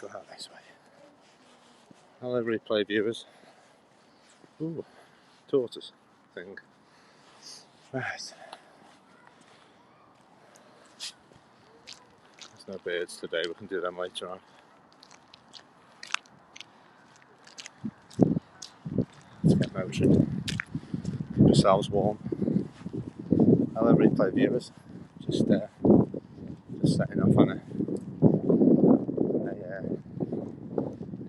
go out this way. Hello, replay viewers. Ooh, tortoise thing. Right. There's no birds today, we can do them later on. Let's get motoring. Keep ourselves warm. Hello, replay viewers. Just setting off on a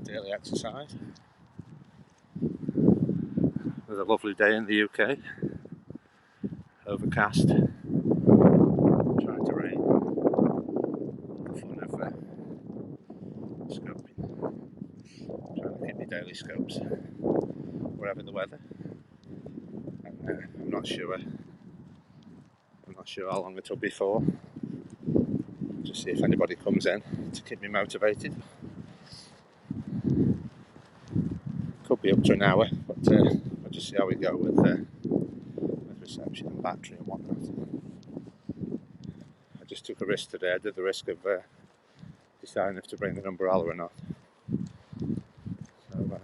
daily exercise. It was a lovely day in the UK. Overcast. Trying to rain. The fun of scoping. Trying to keep my daily scopes wherever the weather. And I'm not sure how long it'll be for. Just see if anybody comes in to keep me motivated. Could be up to an hour, but we'll just see how we go with reception and battery and whatnot. I just took a risk today. I did the risk of deciding if to bring an umbrella or not. So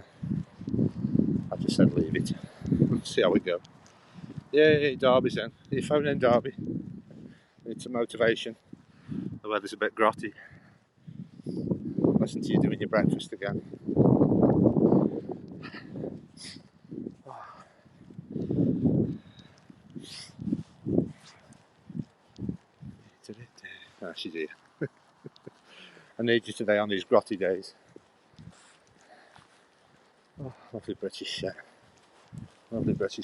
I just said leave it. See how we go. Yay, Derby's in. Are you phoning in, Derby? Need some motivation. The weather's a bit grotty. Listen to you doing your breakfast again. Ah, she's here. I need you today on these grotty days. Oh, lovely British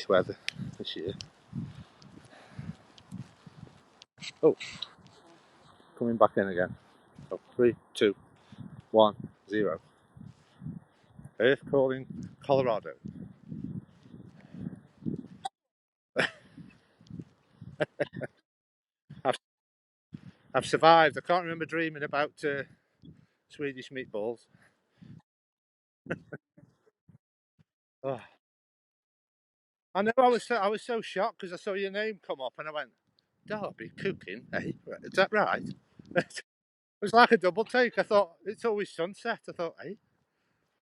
weather this year. Oh, coming back in again. Oh, 3, 2, 1, 0. Earth calling Colorado. I've survived. I can't remember dreaming about Swedish meatballs. Oh. I know. I was so shocked because I saw your name come up and I went, Derby cooking, eh? Is that right? It was like a double take. I thought it's always sunset. I thought, eh?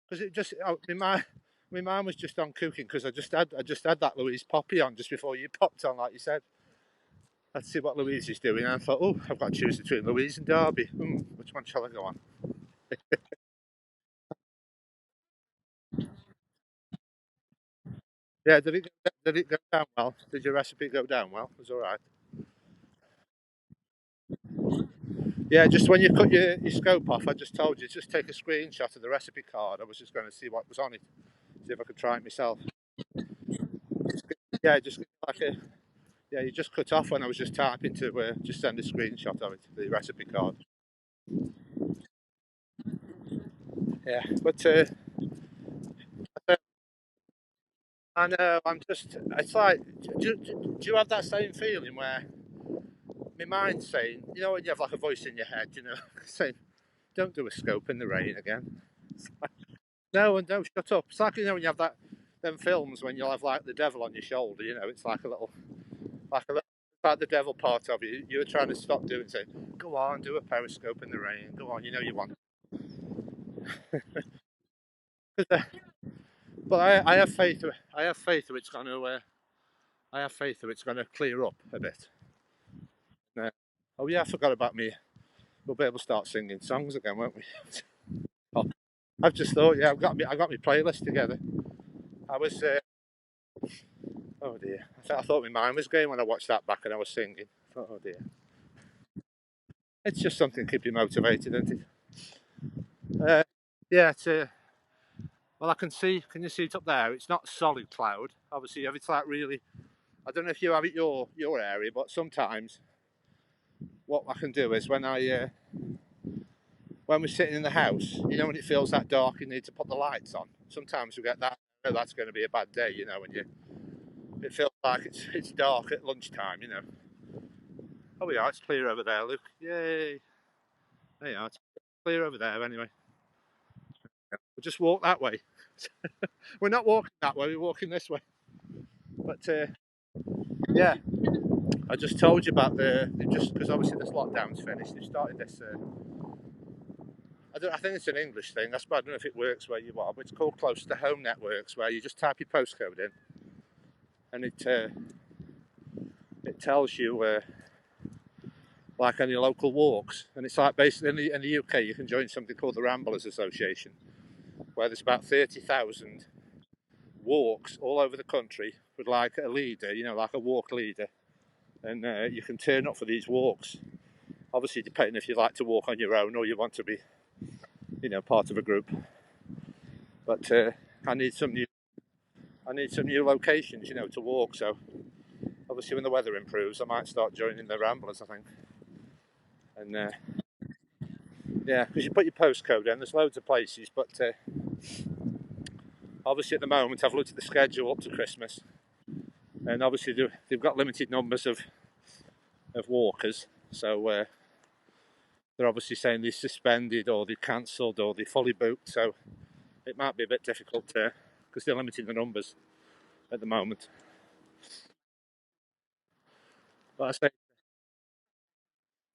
Because it just my mind was just on cooking because I just had that Louise Poppy on just before you popped on, like you said. Let's see what Louise is doing. And I thought, oh, I've got to choose between Louise and Derby. Which one shall I go on? Yeah, did it go down well? Did your recipe go down well? It was all right. Yeah, just when you cut your scope off, I just told you, just take a screenshot of the recipe card. I was just going to see what was on it, see if I could try it myself. Yeah, just like you just cut off when I was just typing to just send a screenshot of it, the recipe card. Yeah, but I know, it's like, do you have that same feeling where my mind's saying, you know, when you have like a voice in your head, you know, saying, don't do a scope in the rain again. No, and don't shut up. It's like, you know, when you have them films when you'll have like the devil on your shoulder, you know, it's like like the devil part of you. You're trying to stop doing, saying, go on, do a periscope in the rain. Go on, you know you want. But I have faith. I have faith that it's going to. I have faith that it's going to clear up a bit. Oh yeah, I forgot about me. We'll be able to start singing songs again, won't we? Oh, I've just thought, yeah, I got my playlist together. I was, oh dear, I thought my mind was going when I watched that back and I was singing. I thought, oh dear, it's just something to keep you motivated, isn't it? Yeah, it's well, I can see. Can you see it up there? It's not solid cloud. Obviously, if it's like really, I don't know if you have it your area, but sometimes what I can do is when we're sitting in the house, you know, when it feels that dark, you need to put the lights on. Sometimes we get that. Oh, that's going to be a bad day, you know, when it feels like it's dark at lunchtime, you know. Oh yeah, it's clear over there. Look, yay! There you are. It's clear over there. Anyway, we'll just walk that way. We're not walking that way. We're walking this way. But yeah, I just told you about just because obviously this lockdown's finished. They started this I think it's an English thing. I don't know if it works where you are, but it's called close to home networks, where you just type your postcode in, and it tells you like any local walks. And it's like basically in the UK, you can join something called the Ramblers Association, where there's about 30,000 walks all over the country with like a leader, like a walk leader, and you can turn up for these walks. Obviously, depending if you like to walk on your own or you want to be, part of a group. But I need some new locations, to walk. So obviously, when the weather improves, I might start joining the Ramblers, I think. And yeah, because you put your postcode in, there's loads of places, but obviously at the moment I've looked at the schedule up to Christmas, and obviously they've got limited numbers of walkers, so they're obviously saying they're suspended or they're cancelled or they're fully booked, so it might be a bit difficult because they're limiting the numbers at the moment. But I say,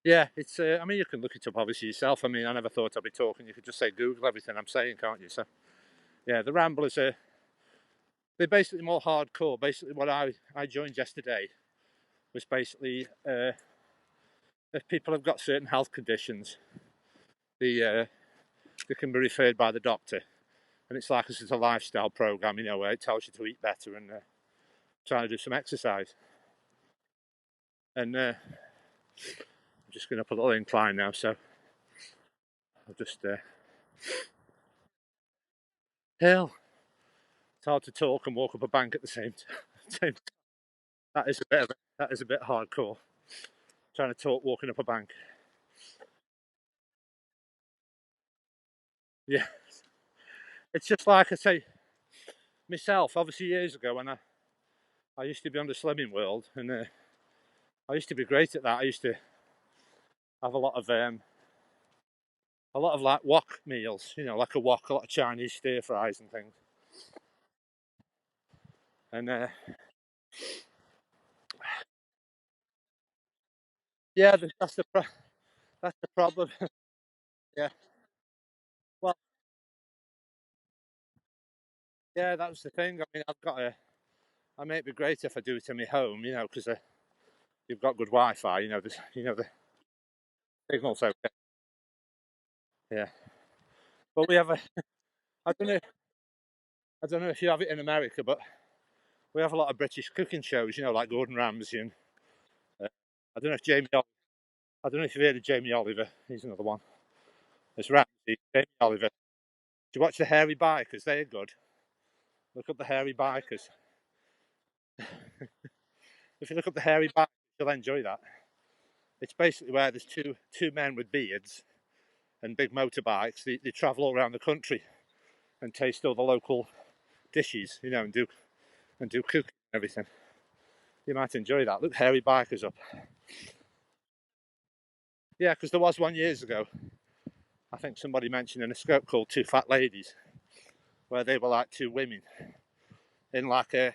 yeah, it's. I mean, you can look it up obviously yourself. I mean, I never thought I'd be talking. You could just say Google everything I'm saying, can't you? So, yeah, the Ramblers are. They're basically more hardcore. Basically, what I joined yesterday was basically if people have got certain health conditions, they can be referred by the doctor, and it's like it's a lifestyle program, where it tells you to eat better and trying to do some exercise. And I'm just going up a little incline now, so I'll just hell. It's hard to talk and walk up a bank at the same time. That is a bit hardcore. Trying to talk walking up a bank. Yeah, it's just like I say myself. Obviously, years ago when I used to be on the Slimming World, and I used to be great at that. I used to have a lot of like wok meals, like a wok, a lot of Chinese stir fries and things. And yeah, that's the problem. Yeah, well, yeah, that was the thing. I mean, I may be great if I do it in my home, because you've got good Wi-Fi. The signal's okay. Yeah, but we have a. I don't know. I don't know if you have it in America, but we have a lot of British cooking shows. Like Gordon Ramsay and uh, I don't know if I don't know if you've heard of Jamie Oliver. He's another one. There's Ramsay, Jamie Oliver. Do you watch the Hairy Bikers? They're good. Look up the Hairy Bikers. If you look up the Hairy Bikers, you'll enjoy that. It's basically where there's two men with beards and big motorbikes. They travel all around the country and taste all the local dishes, and do cooking and everything. You might enjoy that. Look Hairy Bikers up. Yeah, because there was one years ago. I think somebody mentioned in a scope called Two Fat Ladies, where they were like two women in like they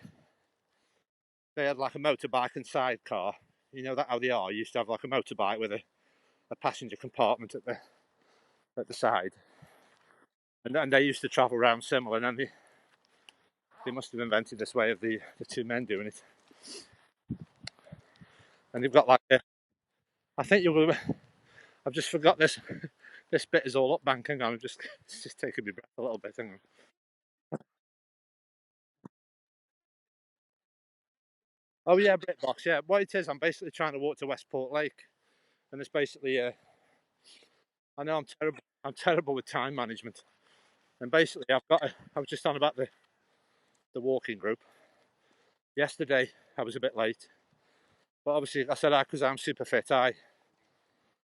had like a motorbike and sidecar. You know that how they are. You used to have like a motorbike with a passenger compartment at the side, and they used to travel around similar. And then they must have invented this way of the two men doing it. And they've got like I think you will. I've just forgot this. This bit is all up bank. Hang on, it's just taking me breath a little bit. Hang on. Oh yeah, Britbox. Yeah, what it is, I'm basically trying to walk to Westport Lake, and it's basically. I know I'm terrible. I'm terrible with time management, and basically I was just on about the walking group. Yesterday I was a bit late, but obviously I said because I'm super fit,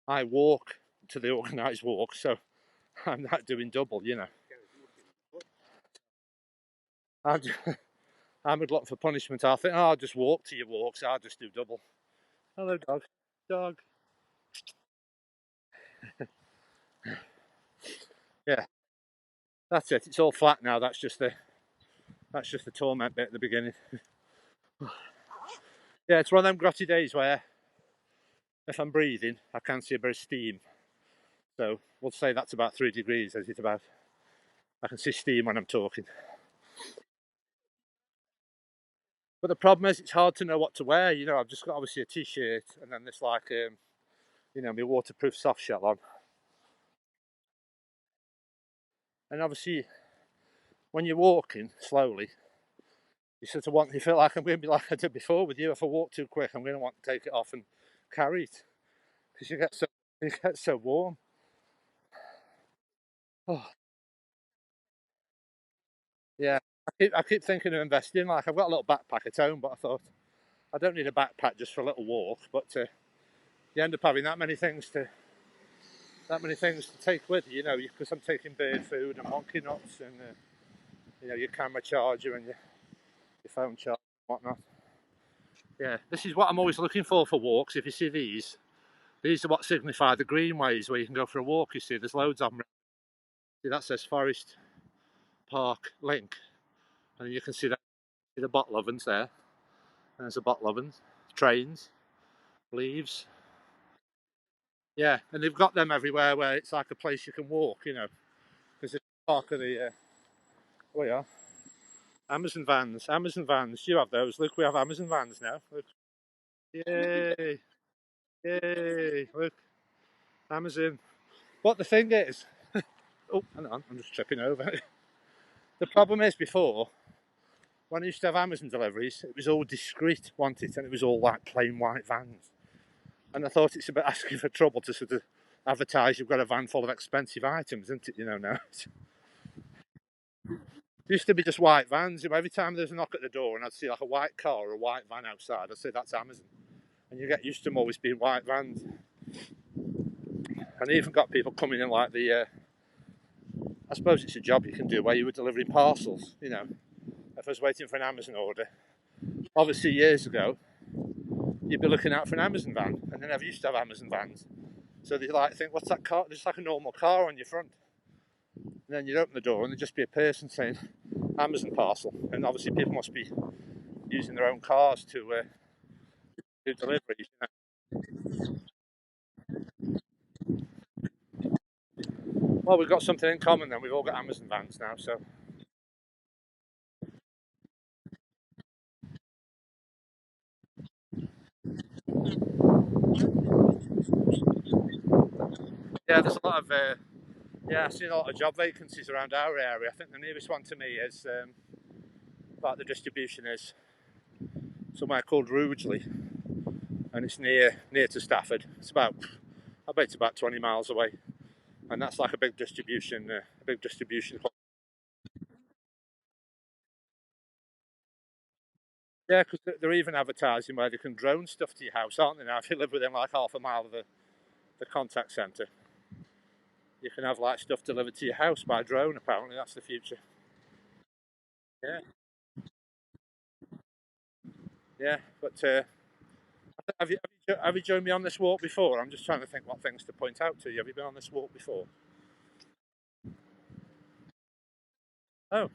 I walk to the organised walk, so I'm not doing double. I'm I'm a glutton for punishment. I'll think, I'll just walk to your walks. I'll just do double. Hello, dog. Dog. Yeah, that's it. It's all flat now. That's just the torment bit at the beginning. Yeah, it's one of them grotty days where if I'm breathing, I can see a bit of steam. So we'll say that's about 3 degrees, as it's about. I can see steam when I'm talking. But the problem is, it's hard to know what to wear. You know, I've just got obviously a t-shirt and then this like, you know, my waterproof soft shell on. And obviously, when you're walking slowly, you sort of want, you feel like I'm going to be like I did before with you. If I walk too quick, I'm going to want to take it off and carry it because you get so warm. Oh, yeah. I keep thinking of investing. Like I've got a little backpack at home, but I thought I don't need a backpack just for a little walk. But you end up having that many things to take with you. You know, because I'm taking bird food and monkey nuts and you know your camera charger and your phone charger and whatnot. Yeah, this is what I'm always looking for walks. If you see these are what signify the greenways where you can go for a walk. You see, there's loads of them. See, that says Forest Park Link, and you can see that the bottle ovens there. And there's a bottle ovens, trains, leaves. Yeah, and they've got them everywhere where it's like a place you can walk. You know, because it's part of the. Oh yeah, Amazon vans. Amazon vans. You have those. Look, we have Amazon vans now. Look. Yay! Yay! Look, Amazon. But the thing is, oh, hang on, I'm just tripping over. The problem is before, when I used to have Amazon deliveries, it was all discreet, wasn't it? And it was all like plain white vans. And I thought it's a bit asking for trouble to sort of advertise you've got a van full of expensive items, isn't it? You know, now. It used to be just white vans. Every time there's a knock at the door and I'd see like a white car or a white van outside, I'd say that's Amazon. And you get used to them always being white vans. And they even got people coming in like I suppose it's a job you can do where you were delivering parcels, you know. If I was waiting for an Amazon order, obviously years ago, you'd be looking out for an Amazon van, and they never used to have Amazon vans. So they like think, what's that car? There's like a normal car on your front. And then you'd open the door and there'd just be a person saying Amazon parcel. And obviously people must be using their own cars to do deliveries. You know? Well, we've got something in common then. We've all got Amazon vans now, so. Yeah, there's a lot of, yeah, I've seen a lot of job vacancies around our area. I think the nearest one to me is, about the distribution is somewhere called Rugeley, and it's near to Stafford. I bet it's about 20 miles away, and that's like a big distribution, Yeah, because they're even advertising where they can drone stuff to your house, aren't they? Now, if you live within like half a mile of the contact centre, you can have like stuff delivered to your house by drone. Apparently, that's the future. Yeah, yeah. But have you joined me on this walk before? I'm just trying to think what things to point out to you. Have you been on this walk before? Oh,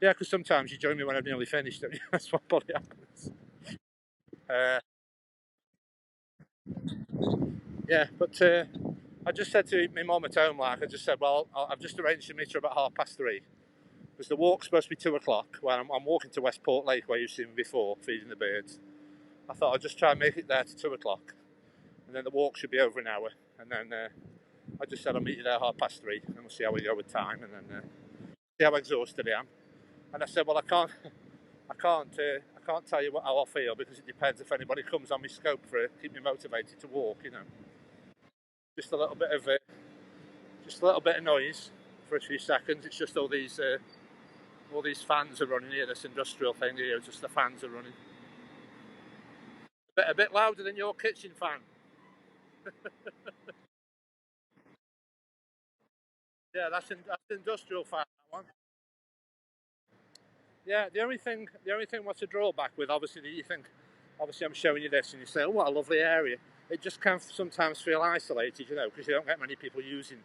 yeah. Because sometimes you join me when I've nearly finished. That's what probably happens. Uh, yeah, but I just said to my mum at home, like I just said, well, I've just arranged to meet her about 3:30 because the walk's supposed to be 2 o'clock. When I'm walking to Westport Lake, where you've seen me before, feeding the birds. I thought I'd just try and make it there to 2 o'clock, and then the walk should be over an hour. And then I just said I'll meet you there 3:30, and we'll see how we go with time, and then see how exhausted I am. And I said, well, I can't tell you how I feel because it depends if anybody comes on my scope for keep me motivated to walk. You know, just a little bit of just a little bit of noise for a few seconds. It's just all these fans are running here. This industrial thing here, just the fans are running. A bit louder than your kitchen fan. Yeah, that's industrial fan. That one. Yeah, the only thing what's a drawback with obviously that you think, obviously I'm showing you this and you say, oh, what a lovely area. It just can sometimes feel isolated, you know, because you don't get many people using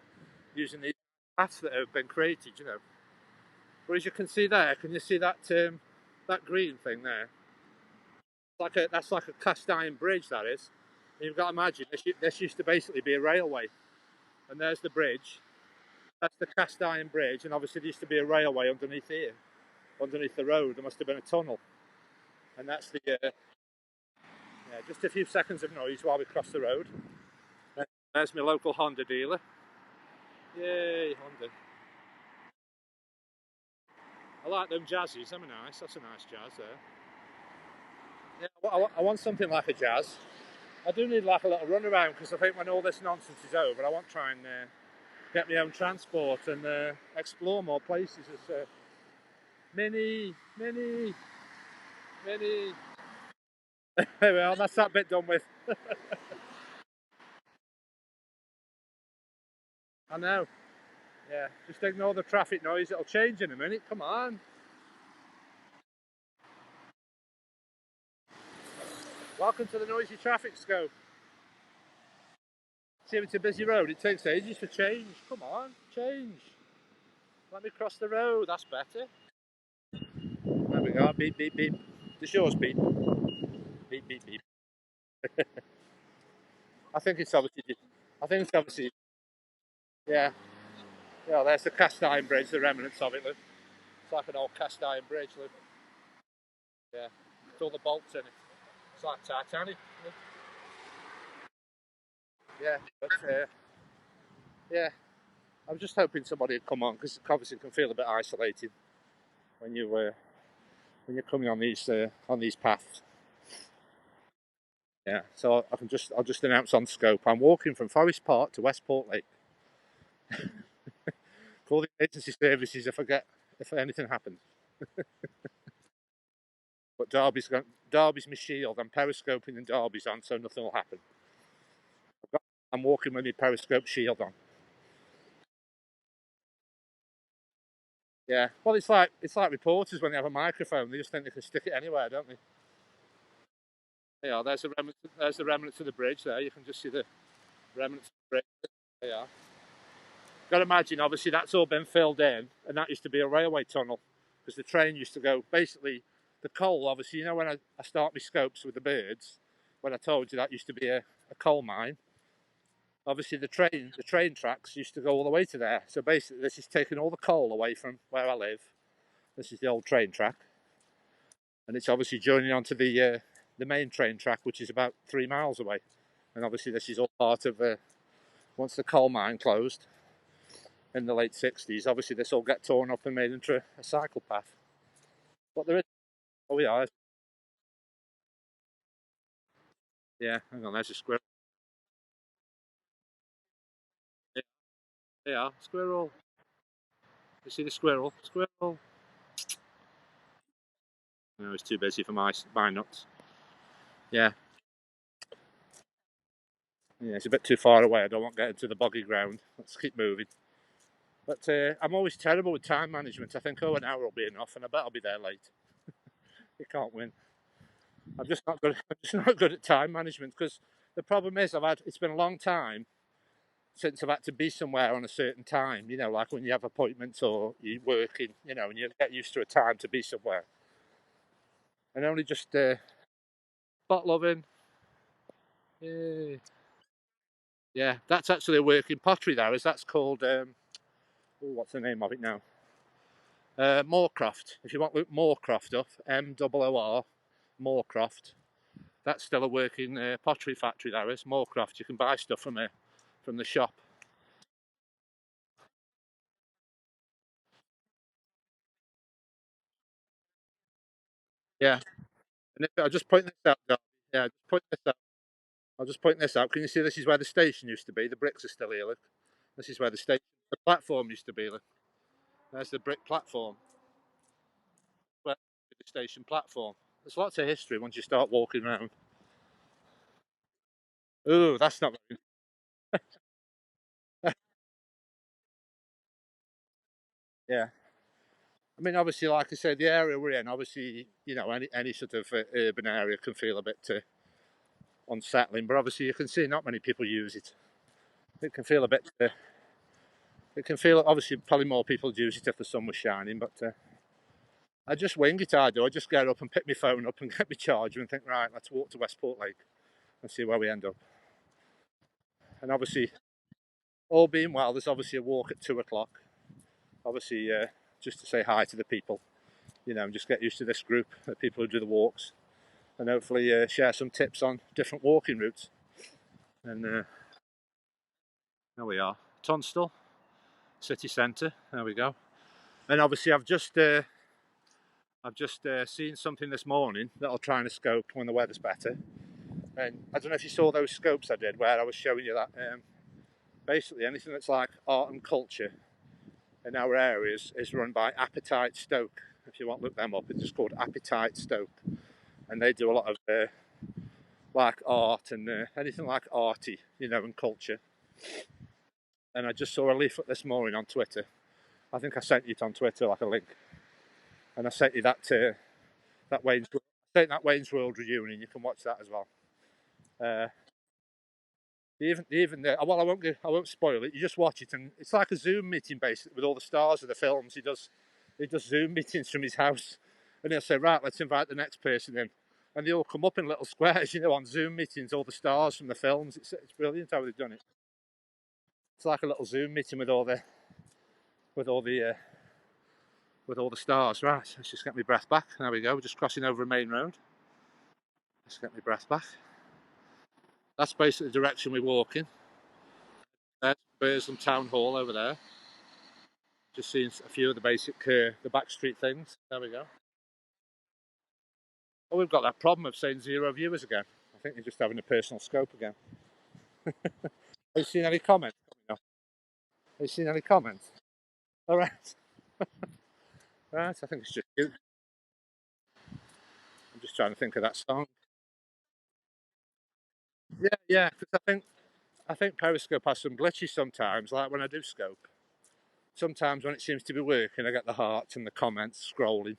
these paths that have been created, you know. But as you can see there, can you see that green thing there? That's like a cast iron bridge. That is. And you've got to imagine this used to basically be a railway, and there's the bridge. That's the cast iron bridge, and obviously there used to be a railway underneath here, underneath the road. There must have been a tunnel, and that's the yeah, just a few seconds of noise while we cross the road. There's my local Honda dealer. Yay, Honda. I like them jazzies, them are nice. That's a nice jazz there. Yeah, I want something like a jazz. I do need like a little run around because I think when all this nonsense is over, I want to try and get my own transport and explore more places. As mini. Well, that's that bit done with. I know. Yeah, just ignore the traffic noise. It'll change in a minute. Come on. Welcome to the noisy traffic scope. See if it's a busy road. It takes ages to change. Come on, change. Let me cross the road. That's better. There we go. Beep, beep, beep. The show's beep. Beep, beep, beep. I think it's obviously. I think it's obviously. Yeah. Yeah. There's the cast iron bridge. The remnants of it. Look. It's like an old cast iron bridge. Look. Yeah. With all the bolts in it. It's like Titanic. Look. Yeah. But yeah. I was just hoping somebody would come on because obviously it can feel a bit isolated when when you're coming on these paths. Yeah, so I'll just announce on scope. I'm walking from Forest Park to Westport Lake. Call the agency services if anything happens. But Derby's my shield. I'm periscoping and Derby's on, so nothing will happen. I'm walking with my periscope shield on. Yeah, well, it's like reporters when they have a microphone. They just think they can stick it anywhere, don't they? Yeah, there's the remnants of the bridge there. You can just see the remnants of the bridge. There you are. Got to imagine, obviously, that's all been filled in, and that used to be a railway tunnel because the train used to go. Basically, the coal, obviously, you know, when I start my scopes with the birds, when I told you that used to be a coal mine. Obviously, the train tracks used to go all the way to there. So basically, this is taking all the coal away from where I live. This is the old train track, and it's obviously joining onto the main train track, which is about 3 miles away. And obviously, this is all part of once the coal mine closed in the late 60s. Obviously, this all got torn up and made into a cycle path. But there is, oh yeah, yeah. Hang on, there's a squirrel. Yeah, yeah, squirrel. You see the squirrel? Squirrel. No, it's too busy for my nuts. Yeah, yeah, it's a bit too far away. I don't want to get into the boggy ground. Let's keep moving. But I'm always terrible with time management. I think, oh, an hour will be enough, and I bet I'll be there late. You can't win. I'm just not good. I'm just not good at time management because the problem is it's been a long time since I've had to be somewhere on a certain time. You know, like when you have appointments or you're working. You know, and you get used to a time to be somewhere. And only just spot loving. Yeah, yeah. That's actually a working pottery there. Is that's called? What's the name of it now? Moorcroft. If you want to look Moorcroft up, Moor, Moorcroft. That's still a working pottery factory. There is Moorcroft. You can buy stuff from the shop. Yeah. And if, I'll just point this out. Yeah, just point this out. I'll just point this out. Can you see this is where the station used to be? The bricks are still here. Look. This is where the platform used to be. Look. There's the brick platform. Where the station platform. There's lots of history once you start walking around. Ooh, that's not. Yeah. I mean, obviously, like I said, the area we're in, obviously, you know, any sort of urban area can feel a bit unsettling, but obviously, you can see not many people use it. It can feel a bit. It can feel obviously probably more people use it if the sun was shining, but I just wing it. I do. I just get up and pick my phone up and get my charger and think, right, let's walk to Westport Lake and see where we end up. And obviously, all being well, there's obviously a walk at 2 o'clock. Obviously, just to say hi to the people, and just get used to this group of people who do the walks, and hopefully share some tips on different walking routes. And there we are, Tunstall city centre. There we go. And obviously, I've just seen something this morning that I'll try and scope when the weather's better. And I don't know if you saw those scopes I did where I was showing you that basically anything that's like art and culture in our areas is run by Appetite Stoke. If you want to look them up, it's just called Appetite Stoke, and they do a lot of like art and anything like arty, and culture. And I just saw a leaflet this morning on Twitter. I think I sent it on Twitter, like a link, and I sent you that Wayne's World reunion. You can watch that as well. Uh, well, I won't spoil it. You just watch it, and it's like a Zoom meeting basically with all the stars of the films. He does Zoom meetings from his house, and he'll say, right, let's invite the next person in, and they all come up in little squares, on Zoom meetings. All the stars from the films. It's brilliant how they've done it. It's like a little Zoom meeting with all the with all the uh, with all the stars. Right, let's just get my breath back. There we go. We're just crossing over a main road. Let's get my breath back. That's basically the direction we're walking. There's Burslem Town Hall over there. Just seeing a few of the back street things. There we go. Oh, we've got that problem of saying 0 viewers again. I think they're just having a personal scope again. Have you seen any comments? Have you seen any comments? All right. Right, I think it's just you. I'm just trying to think of that song. Yeah, yeah, because I think Periscope has some glitches sometimes, like when I do scope. Sometimes when it seems to be working, I get the hearts and the comments scrolling.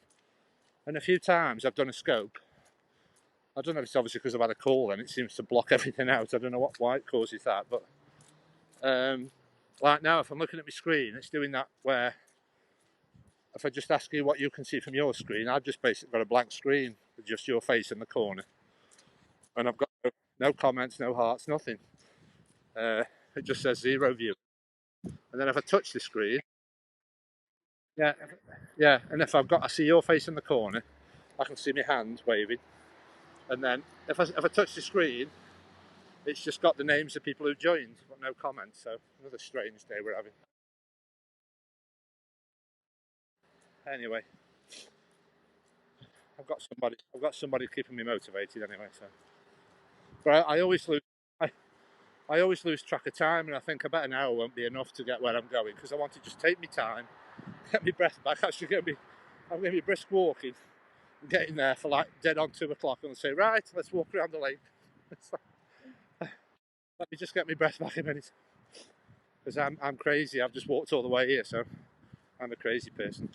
And a few times I've done a scope. I don't know if it's obviously because I've had a call and it seems to block everything out. I don't know why it causes that, but like now, if I'm looking at my screen, it's doing that where if I just ask you what you can see from your screen, I've just basically got a blank screen with just your face in the corner, and I've got no comments, no hearts, nothing. Uh, it just says 0 view. And then if I touch the screen, yeah, yeah, and I see your face in the corner, I can see my hand waving, and then if I touch the screen, it's just got the names of people who joined, but no comments. So another strange day we're having. Anyway, I've got somebody keeping me motivated anyway. So, but I always lose track of time, and I think about an hour won't be enough to get where I'm going because I want to just take my time, get my breath back. I'm going to be brisk walking, and getting there for like dead on 2 o'clock, and I'll say, right, let's walk around the lake. Let me just get my breath back a minute because I'm crazy. I've just walked all the way here, so I'm a crazy person.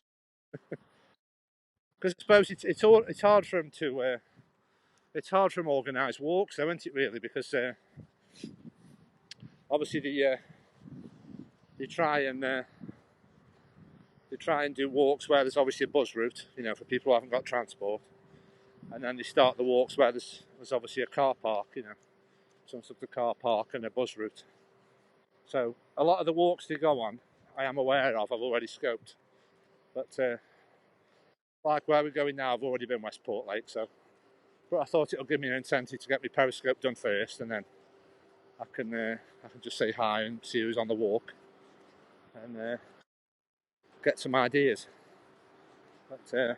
Because I suppose it's hard for them to organise walks, though, isn't it? Really, because obviously they try and do walks where there's obviously a bus route, for people who haven't got transport, and then they start the walks where there's obviously a car park, some sort of car park and a bus route. So a lot of the walks they go on, I am aware of. I've already scoped, but like where we're going now, I've already been Westport Lake, so. But I thought it'll give me an incentive to get my periscope done first, and then I can just say hi and see who's on the walk, and get some ideas. But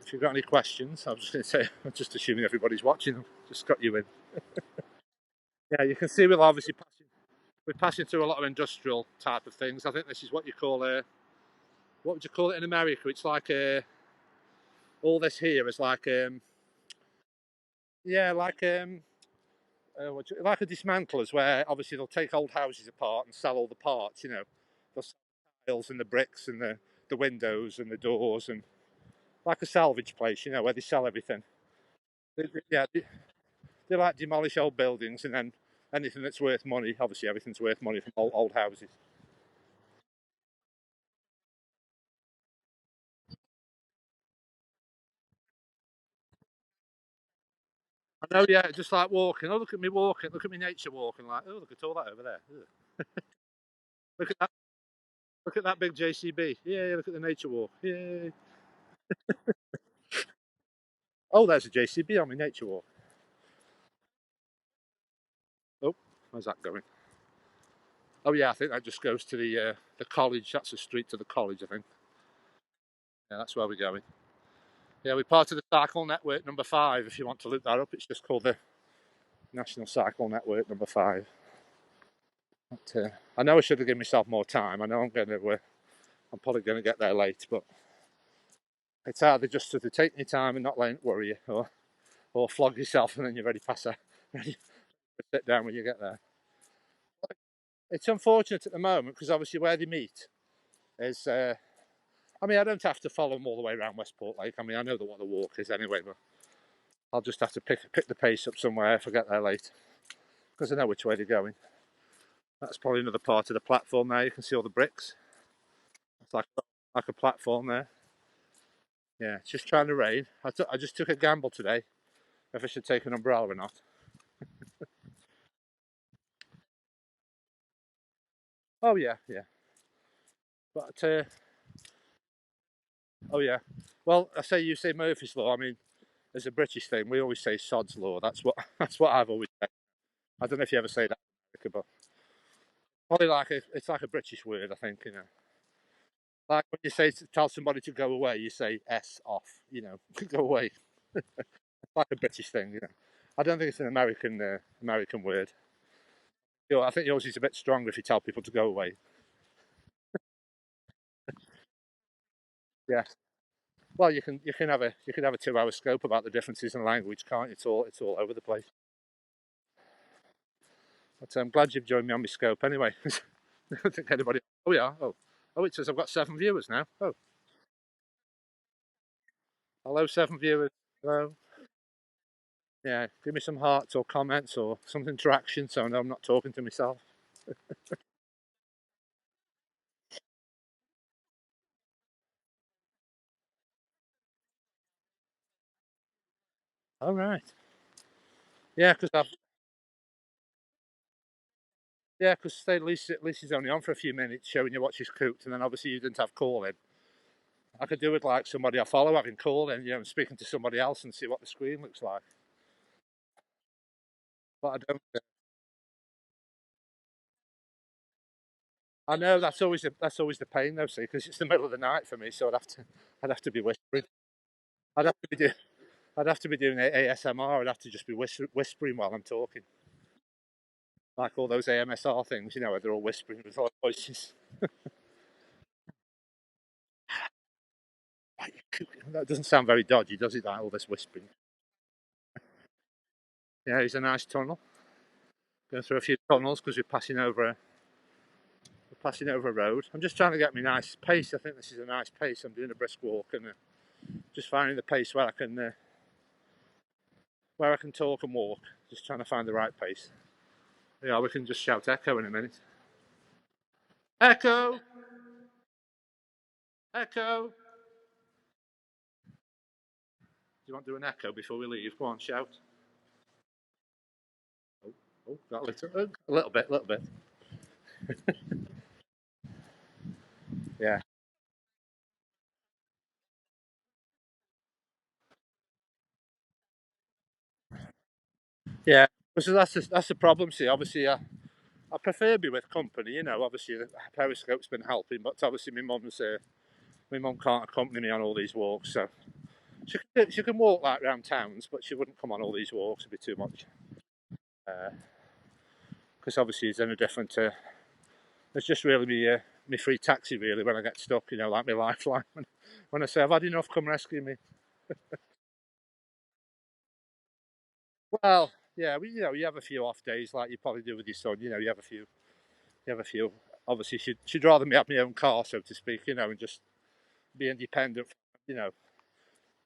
if you've got any questions, I was just going to say, I'm just assuming everybody's watching. I've just got you in. Yeah, you can see we're passing through a lot of industrial type of things. I think this is what you call what would you call it in America? It's like all this here is like yeah, like a dismantlers where obviously they'll take old houses apart and sell all the parts. They'll sell the tiles and the bricks and the windows and the doors, and like a salvage place, where they sell everything. Yeah, they like demolish old buildings, and then anything that's worth money. Obviously, everything's worth money from old houses. I know, yeah, just like walking. Oh, look at me walking. Look at me nature walking. Like, oh, look at all that over there. Ugh. Look at that. Look at that big JCB. Yeah, look at the nature walk. Yeah. Oh, there's a JCB on my nature walk. Oh, where's that going? Oh, yeah, I think that just goes to the college. That's the street to the college, I think. Yeah, that's where we're going. Yeah, we're part of the Cycle Network number 5. If you want to look that up, it's just called the National Cycle Network number 5. But, I know I should have given myself more time. I know I'm probably going to get there late, but it's either just to take your time and not let it worry you, or flog yourself and then you're ready past ready to sit down when you get there. It's unfortunate at the moment because obviously where they meet is. I mean, I don't have to follow them all the way around Westport Lake. I mean, I know what the walk is anyway, but I'll just have to pick the pace up somewhere if I get there late because I know which way they're going. That's probably another part of the platform there. You can see all the bricks. It's like a platform there. Yeah, it's just trying to rain. I just took a gamble today if I should take an umbrella or not. Oh yeah, yeah. But oh yeah. Well, you say Murphy's law. I mean, as a British thing, we always say sod's law. That's what that's what I've always said. I don't know if you ever say that in America, but probably it's like a British word. I think like when you say tell somebody to go away, you say s off. Go away. It's like a British thing. I don't think it's an American word. I think yours is a bit stronger if you tell people to go away. Yeah. Well, you can have a 2 hour scope about the differences in language, can't you? It's all over the place. But I'm glad you've joined me on my scope anyway. I don't think anybody. Oh yeah. Oh, it says I've got 7 viewers now. Oh, hello, 7 viewers. Hello. Yeah, give me some hearts or comments or some interaction so I know I'm not talking to myself. All right. Yeah, because I've yeah, because at least he's only on for a few minutes showing you what she's cooked, and then obviously you didn't have calling. I could do it like somebody I follow having calling, and speaking to somebody else and see what the screen looks like. But I don't. I know that's always the pain though, see, because it's the middle of the night for me, so I'd have to be whispering. I'd have to be doing I'd have to be doing ASMR. I'd have to just be whispering while I'm talking, like all those AMSR things, where they're all whispering with all voices. That doesn't sound very dodgy, does it? Like all this whispering. Yeah, it's a nice tunnel. Going through a few tunnels because we're passing over a road. I'm just trying to get me nice pace. I think this is a nice pace. I'm doing a brisk walk and just finding the pace where I can talk and walk. Just trying to find the right pace. Yeah, we can just shout echo in a minute. Echo, echo. Do you want to do an echo before we leave? Go on, shout. Oh, got a little bit, a little bit. Yeah, yeah. So that's the problem. See, obviously, I prefer be with company. Obviously the periscope's been helping, but obviously my mum can't accompany me on all these walks, so she can walk like around towns, but she wouldn't come on all these walks. It'd be too much. Because obviously it's in a different. It's just really me free taxi really when I get stuck. Like my lifeline. When I say I've had enough, come rescue me. Well, yeah, you have a few off days like you probably do with your son. You have a few. You have a few. Obviously, she'd rather me have my own car, so to speak. And just be independent. You know,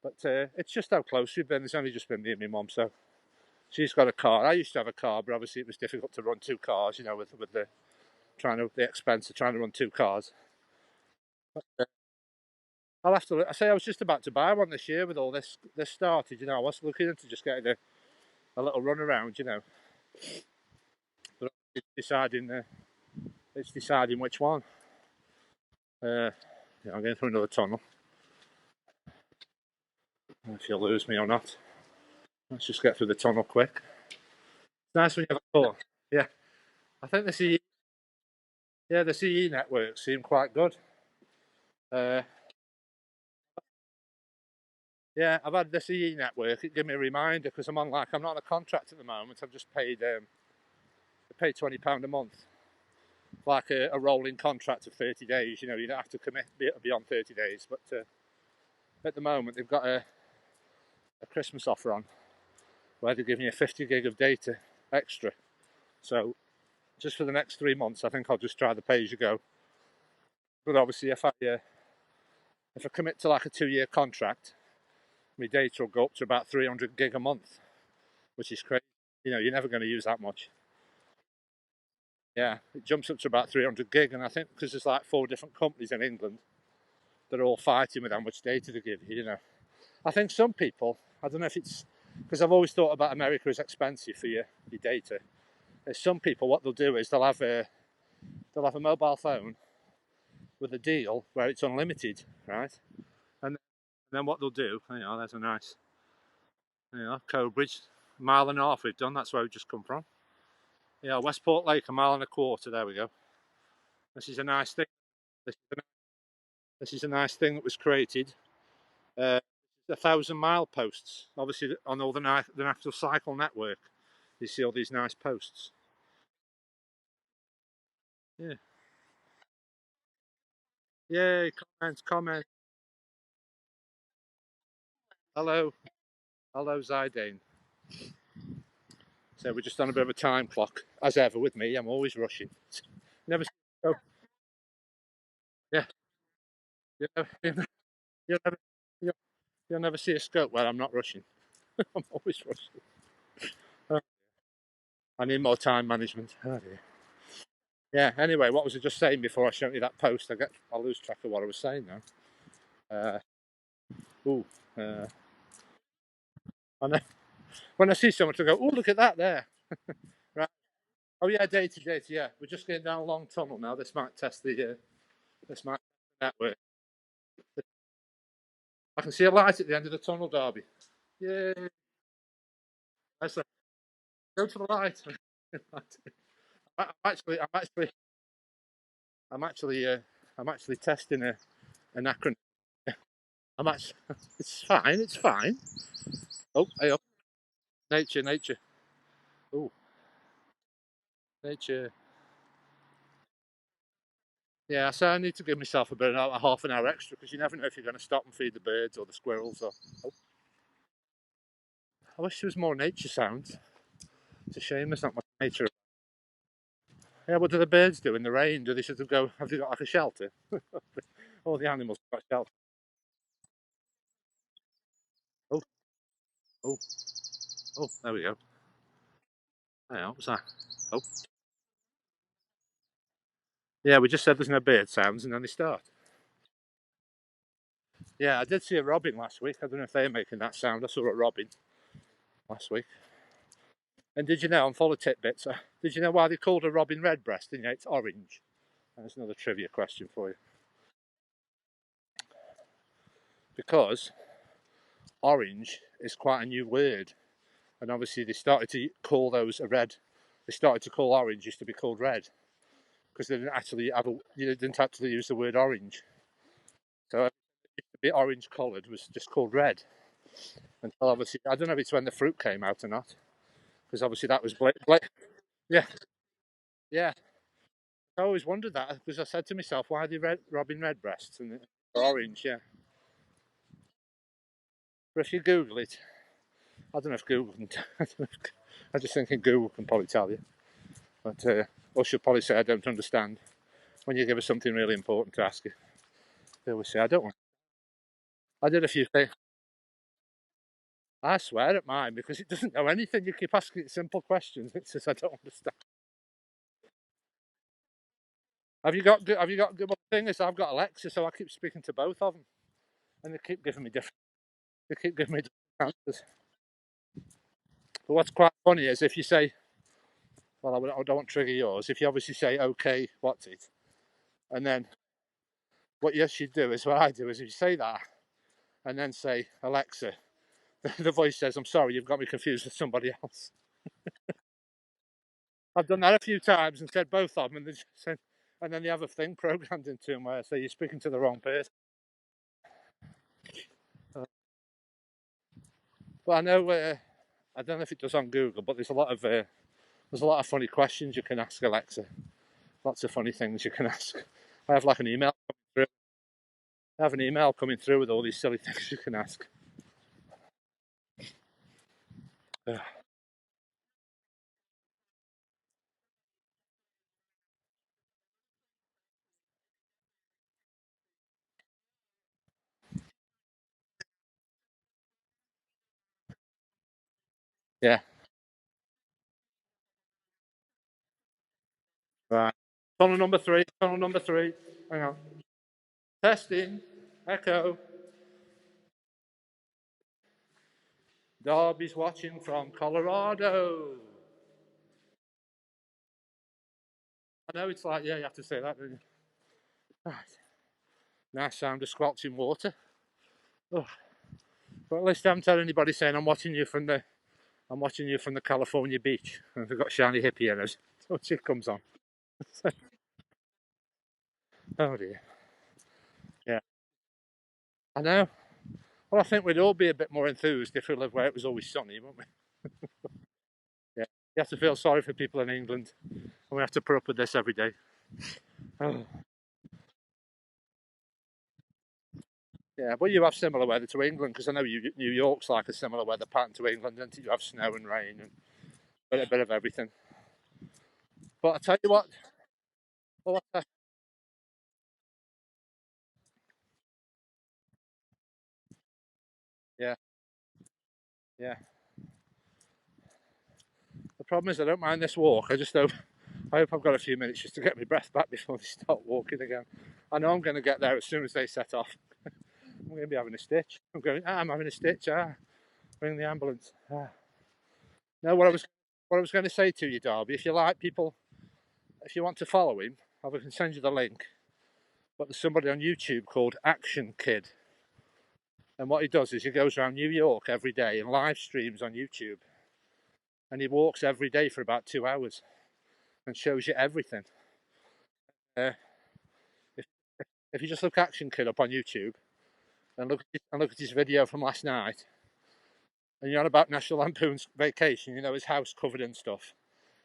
but it's just how close we've been. It's only just been me and my mum, so she's got a car. I used to have a car, but obviously it was difficult to run 2 cars. With the expense of trying to run 2 cars. I'll have to. I say I was just about to buy one this year with all this started. I was looking into just getting a little run around, you know. But it's deciding which one. Yeah, I'm going through another tunnel. If you'll lose me or not. Let's just get through the tunnel quick. It's nice when you have a call. Yeah, I think the CE networks seem quite good. Uh, yeah, I've had the CE network. It gave me a reminder because I'm not on a contract at the moment. I've just paid £20 a month, like a rolling contract of 30 days. You know, you don't have to commit beyond 30 days. But at the moment, they've got a Christmas offer on where they're giving you 50 gig of data extra. So just for the next 3 months, I think I'll just try the pay as you go. But obviously, if I commit to like a 2-year contract, my data will go up to about 300 gig a month, which is crazy. You know, you're never going to use that much. Yeah, it jumps up to about 300 gig, and I think because there's like 4 different companies in England, they're all fighting with how much data they give you. You know, I think some people, I don't know if it's because I've always thought about America as expensive for your data. There's some people, what they'll do is they'll have a mobile phone with a deal where it's unlimited, right? And then what they'll do, you know, there's a nice, you know, Cobridge, mile and a half we've done. That's where we've just come from. Yeah, Westport Lake, a mile and a quarter. There we go. This is a nice thing. This is a nice thing that was created. 1,000 mile posts, obviously on all the National Cycle Network. You see all these nice posts. Yeah. Yay! Comment. Hello, hello, Zidane. So we're just on a bit of a time clock, as ever with me. I'm always rushing. Never. Oh, yeah. You never, you'll never, you'll never see a scope where I'm not rushing. I'm always rushing. Oh, I need more time management. Oh dear. Yeah. Anyway, what was I just saying before I showed you that post? I lose track of what I was saying now. Uh, ooh. Uh, and when I see someone, I go, "Oh, look at that there!" Right? Oh yeah, data. Yeah, we're just getting down a long tunnel now. This might test the network. I can see a light at the end of the tunnel, Derby. Yay! I said, go to the light. I'm actually, I'm actually, I'm actually, I'm actually testing an acronym. I'm actually, it's fine. It's fine. Oh, hey, oh, nature. Oh, nature. Yeah, so I need to give myself a half an hour extra because you never know if you're going to stop and feed the birds or the squirrels. Or oh, I wish there was more nature sounds. It's a shame there's not much nature. Yeah, what do the birds do in the rain? Do they sort of go? Have they got like a shelter? All the animals have got shelter. Oh, oh, oh! There we go. Hey, what was that? Oh, yeah. We just said there's no bird sounds, and then they start. Yeah, I did see a robin last week. I don't know if they're making that sound. I saw a robin last week. And did you know, I'm full of tidbits. Did you know why they called a robin redbreast? And yeah, it's orange. That's another trivia question for you. Because orange is quite a new word, and obviously they started to call those a red. They started to call orange used to be called red because they didn't actually use the word orange. So the orange coloured was just called red. Until obviously, I don't know if it's when the fruit came out or not, because obviously that was yeah, yeah. I always wondered that because I said to myself, why are they robin redbreasts and they're orange? Yeah, but if you Google it, I don't know if Google can. I just think Google can probably tell you, but or she'll probably say I don't understand when you give her something really important to ask you. They always say I don't want. I did a few things. I swear at mine because it doesn't know anything. You keep asking it simple questions. It says I don't understand. Have you got good thing is I've got Alexa, so I keep speaking to both of them, and they keep giving me different. They keep giving me different answers. But what's quite funny is if you say, well, I don't want to trigger yours. If you obviously say, okay, what's it? And then what you should do is what I do is if you say that and then say, Alexa, the voice says, I'm sorry, you've got me confused with somebody else. I've done that a few times and said both of them, and, said, and then they have a thing programmed into them where I say, you're speaking to the wrong person. But I know, I don't know if it does on Google, but there's a lot of funny questions you can ask Alexa. Lots of funny things you can ask. I have like an email coming through. I have an email coming through with all these silly things you can ask. Yeah. Right. Tunnel number three. Tunnel number three. Hang on. Testing. Echo. Darby's watching from Colorado. I know it's like, yeah, you have to say that, don't you? Right. Nice sound of squelching water. Oh. But at least I haven't had anybody saying I'm watching you from the California beach. And they've got shiny hippie in us. So it comes on. Oh dear. Yeah. I know. Well, I think we'd all be a bit more enthused if we lived where it was always sunny, wouldn't we? Yeah. You have to feel sorry for people in England, and we have to put up with this every day. Oh. Yeah, but you have similar weather to England because I know New York's like a similar weather pattern to England, and you have snow and rain and a bit of everything. But I tell you what, oh, yeah, yeah. The problem is I don't mind this walk. I hope I've got a few minutes just to get my breath back before they start walking again. I know I'm going to get there as soon as they set off. I'm going to be having a stitch. I'm having a stitch. Ring the ambulance. No, what I was going to say to you, Darby, if you like people, if you want to follow him, I can send you the link. But there's somebody on YouTube called Action Kid. And what he does is he goes around New York every day and live streams on YouTube. And he walks every day for about 2 hours and shows you everything. Uh, if, if you just look Action Kid up on YouTube and look at his video from last night, and you're on about National Lampoon's Vacation, his house covered in stuff.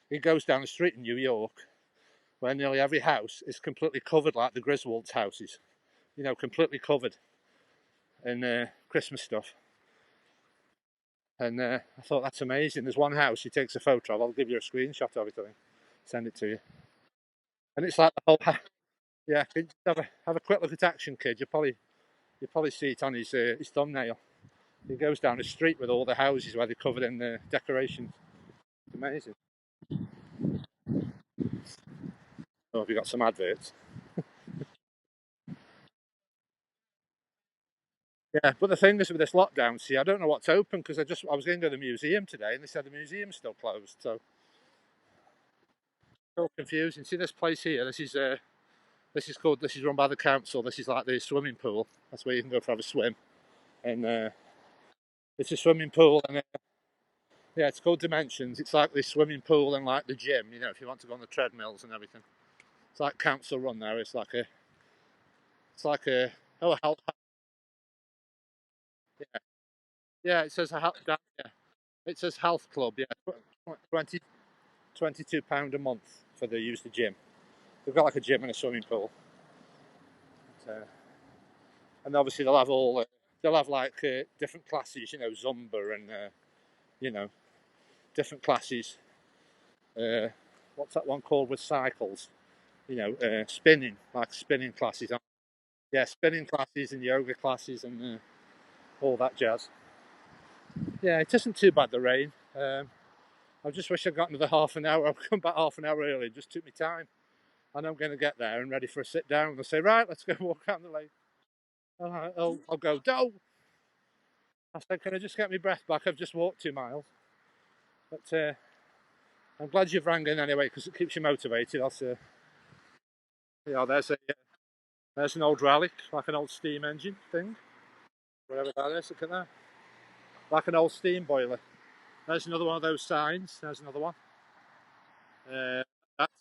He goes down the street in New York where nearly every house is completely covered like the Griswolds' houses. Completely covered in Christmas stuff. And I thought that's amazing. There's one house he takes a photo of. I'll give you a screenshot of it. Send it to you. And it's like the whole house. Yeah, have a quick look at Action Kid. You probably see it on his thumbnail. He goes down the street with all the houses where they're covered in the decorations. It's amazing. Oh, have you got some adverts? Yeah, but the thing is with this lockdown, see, I don't know what's open because I was going to the museum today and they said the museum's still closed. So it's all confusing. See this place here? This is run by the council. This is like the swimming pool. That's where you can go for have a swim. And it's a swimming pool, and yeah, it's called Dimensions. It's like the swimming pool and like the gym. If you want to go on the treadmills and everything. It's like council run there. It's like a oh a health. Yeah, yeah. It says a health. Yeah, it says health club. Yeah, 20 £22 a month for the use the gym. They've got like a gym and a swimming pool. And obviously they'll have like different classes. Zumba and you know different classes. What's that one called with cycles? Spinning, like spinning classes. Yeah, spinning classes and yoga classes and all that jazz. Yeah, it isn't too bad, the rain. I just wish I'd got another half an hour. I've come back half an hour early. It just took me time. And I'm going to get there and ready for a sit down. They'll say, right, let's go walk around the lake. I'll go, no. I said, can I just get my breath back? I've just walked 2 miles. But I'm glad you've rang in anyway because it keeps you motivated. That's there's an old relic, like an old steam engine thing, whatever that is. Look at that, like an old steam boiler. There's another one of those signs. There's another one. That's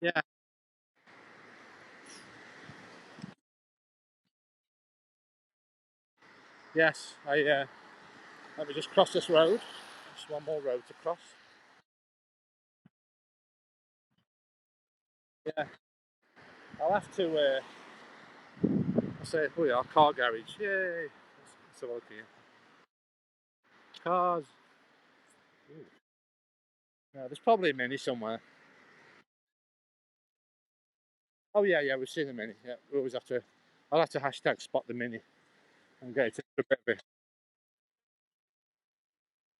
yeah, yes. Let me just cross this road. Just one more road to cross. Yeah, I'll have to. I'll say, oh yeah, car garage. Yay! Let's have a look here. Cars. Ooh. Yeah, there's probably a mini somewhere. Oh yeah, yeah, we've seen the mini. Yeah, we always have to. I'll have to hashtag spot the mini and get it a bit of it.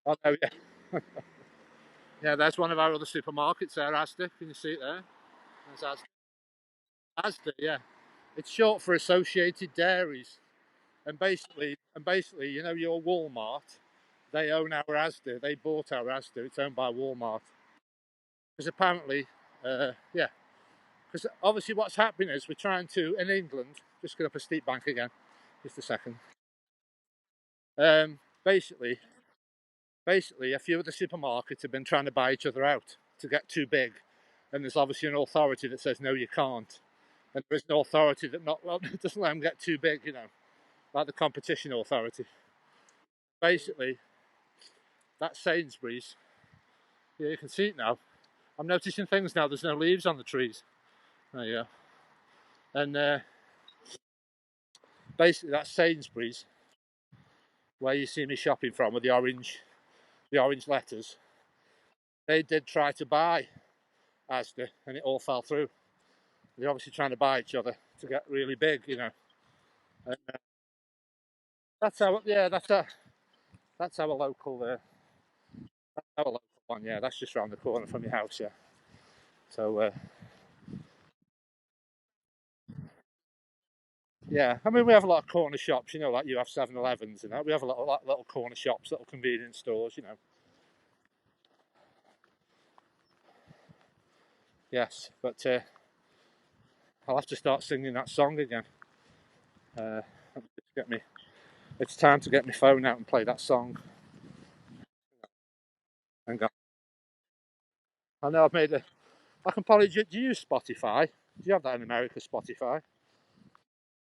Oh no, yeah, yeah. There's one of our other supermarkets there, Asda. Can you see it there? There's Asda, yeah. It's short for Associated Dairies, and basically, you know, your Walmart, they own our Asda. They bought our Asda. It's owned by Walmart. Because apparently, yeah, because obviously what's happening is we're trying to, in England, just get up a steep bank again, just a second. Um, basically, basically, a few of the supermarkets have been trying to buy each other out to get too big, and there's obviously an authority that says no, you can't, and there is an authority that not well doesn't let them get too big, you know, like the competition authority. Basically, that Sainsbury's, yeah, you can see it now. I'm noticing things now. There's no leaves on the trees. There you go. And basically, that Sainsbury's, where you see me shopping from, with the orange letters, they did try to buy Asda, and it all fell through. They're obviously trying to buy each other to get really big, you know. And that's our yeah, that's our local our local one. Yeah, that's just round the corner from your house. Yeah. So yeah, I mean we have a lot of corner shops, you know, like you have 7-Elevens and that. We have a lot of little corner shops, little convenience stores, you know. Yes, but I'll have to start singing that song again. Just get me. It's time to get my phone out and play that song. And go. I know I've made a. I can probably. Do you use Spotify? Do you have that in America, Spotify?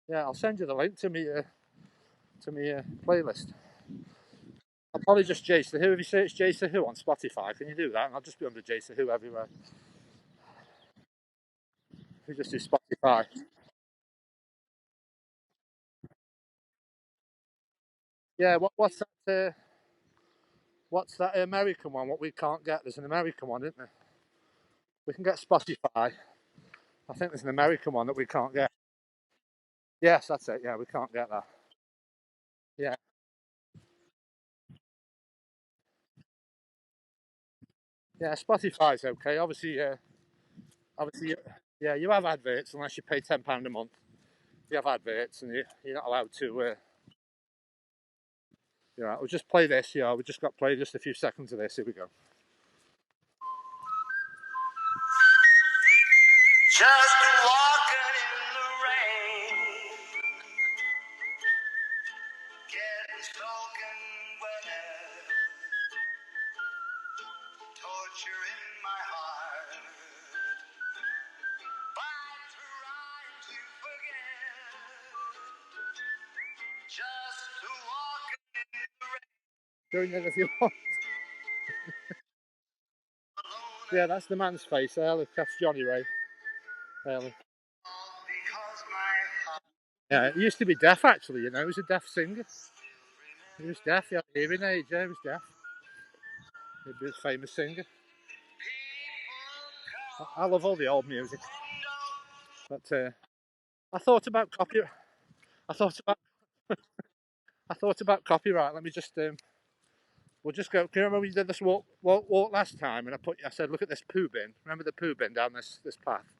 Yeah, I'll send you the link to me playlist. I'll probably just Jason Who. If you search Jason Who on Spotify, can you do that? And I'll just be under Jason Who everywhere. If you just do Spotify. Yeah, what's that American one? What we can't get? There's an American one, isn't there? We can get Spotify. I think there's an American one that we can't get. Yes, that's it. Yeah, we can't get that. Yeah, yeah. Spotify's okay. Obviously, yeah. You have adverts unless you pay £10 a month. You have adverts, and you're not allowed to. We'll just play this. Yeah, we just got to play just a few seconds of this. Here we go. Just walking in the rain, getting soaking wet, torture in my heart, but trying to forget, just to walk in the rain. Doing it if you want. Yeah, that's the man's face there. Look, that's Johnny Ray. There, look. Yeah, he used to be deaf actually, you know, he was a deaf singer. He was deaf, he had a hearing aid, yeah, he was deaf. He was a famous singer. I love all the old music. But I thought about copy I thought about I thought about copyright. Let me just we'll just go. Can you remember we did this walk last time and I said look at this poo bin. Remember the poo bin down this path?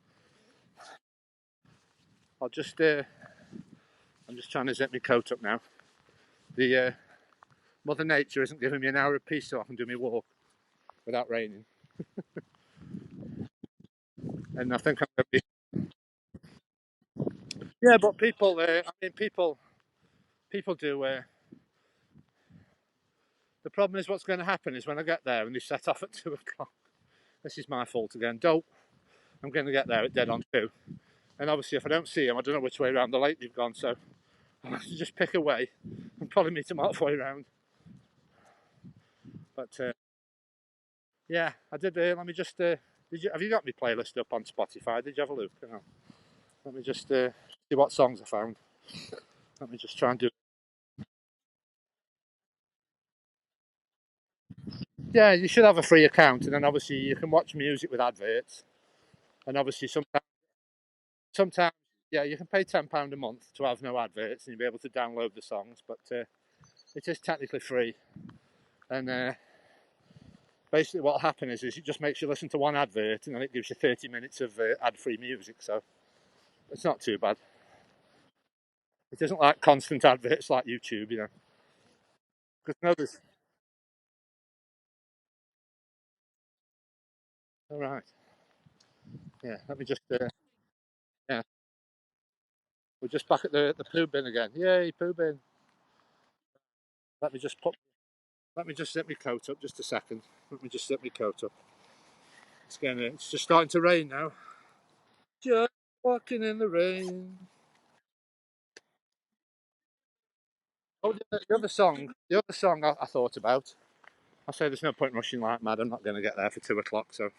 I'll just I'm just trying to zip my coat up now. The Mother Nature isn't giving me an hour of peace so I can do my walk without raining. And I think I'm going to be. Yeah, but people, I mean, people do. The problem is what's going to happen is when I get there and they set off at 2 o'clock. This is my fault again. Don't. I'm going to get there at dead on 2. And obviously, if I don't see them, I don't know which way around the lake they've gone. So I'll have to just pick a way and probably meet them halfway around. But yeah, I did. Let me just. Have you got my playlist up on Spotify? Did you have a look? You know, let me just see what songs I found. Let me just try and do. Yeah, you should have a free account, and then obviously you can watch music with adverts. And obviously, sometimes, yeah, you can pay £10 a month to have no adverts, and you'll be able to download the songs. But it is technically free, and basically what will happen is it just makes you listen to one advert, and then it gives you 30 minutes of ad-free music. So it's not too bad. It isn't like constant adverts like YouTube, you know. Because no, there's all right. Yeah, let me just. Yeah, we're just back at the poo bin again. Yay, poo bin. Let me just put. Let me just set my coat up just a second. Let me just set my coat up. It's just starting to rain now. Just walking in the rain. Oh, the other song I thought about. I say there's no point rushing like mad. I'm not going to get there for 2 o'clock, so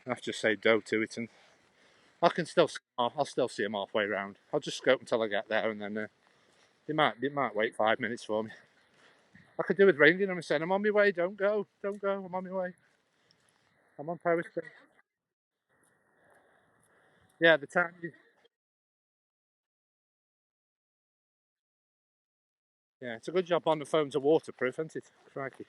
I have to just say do to it, and I can still. I'll still see him halfway round. I'll just scope until I get there, and then they might wait 5 minutes for me. I could do with ringing them and saying I'm on my way. Don't go, don't go. I'm on my way. I'm on periscope. Yeah, the time. Yeah, it's a good job on the phones are waterproof, isn't it? Crikey.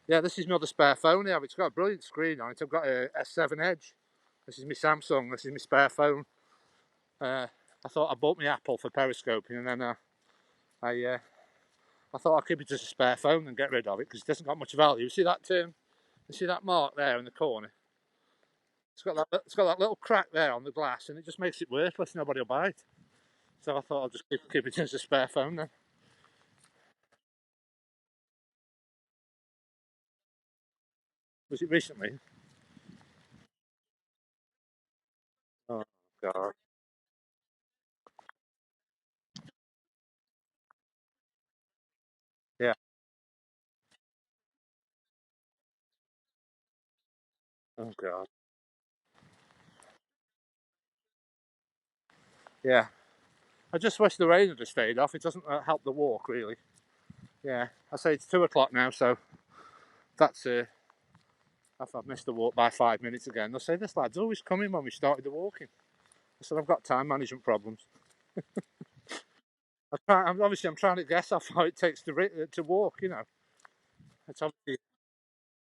Yeah, this is my other spare phone here. It's got a brilliant screen on it. I've got a S7 Edge. This is my Samsung. This is my spare phone. I thought I bought my Apple for periscoping, and then I I thought I'd keep it as a spare phone and get rid of it because it doesn't got much value. You see that mark there in the corner? It's got that little crack there on the glass, and it just makes it worthless. Nobody will buy it. So I thought I'll just keep it as a spare phone then. Was it recently? Oh God. Yeah. Oh God. Yeah. I just wish the rain had just stayed off. It doesn't help the walk really. Yeah. I say it's 2 o'clock now, so that's I've missed the walk by 5 minutes again. They'll say this lad's always coming when we started the walking. I said I've got time management problems. I'm trying to guess how far it takes to walk. You know, it's obviously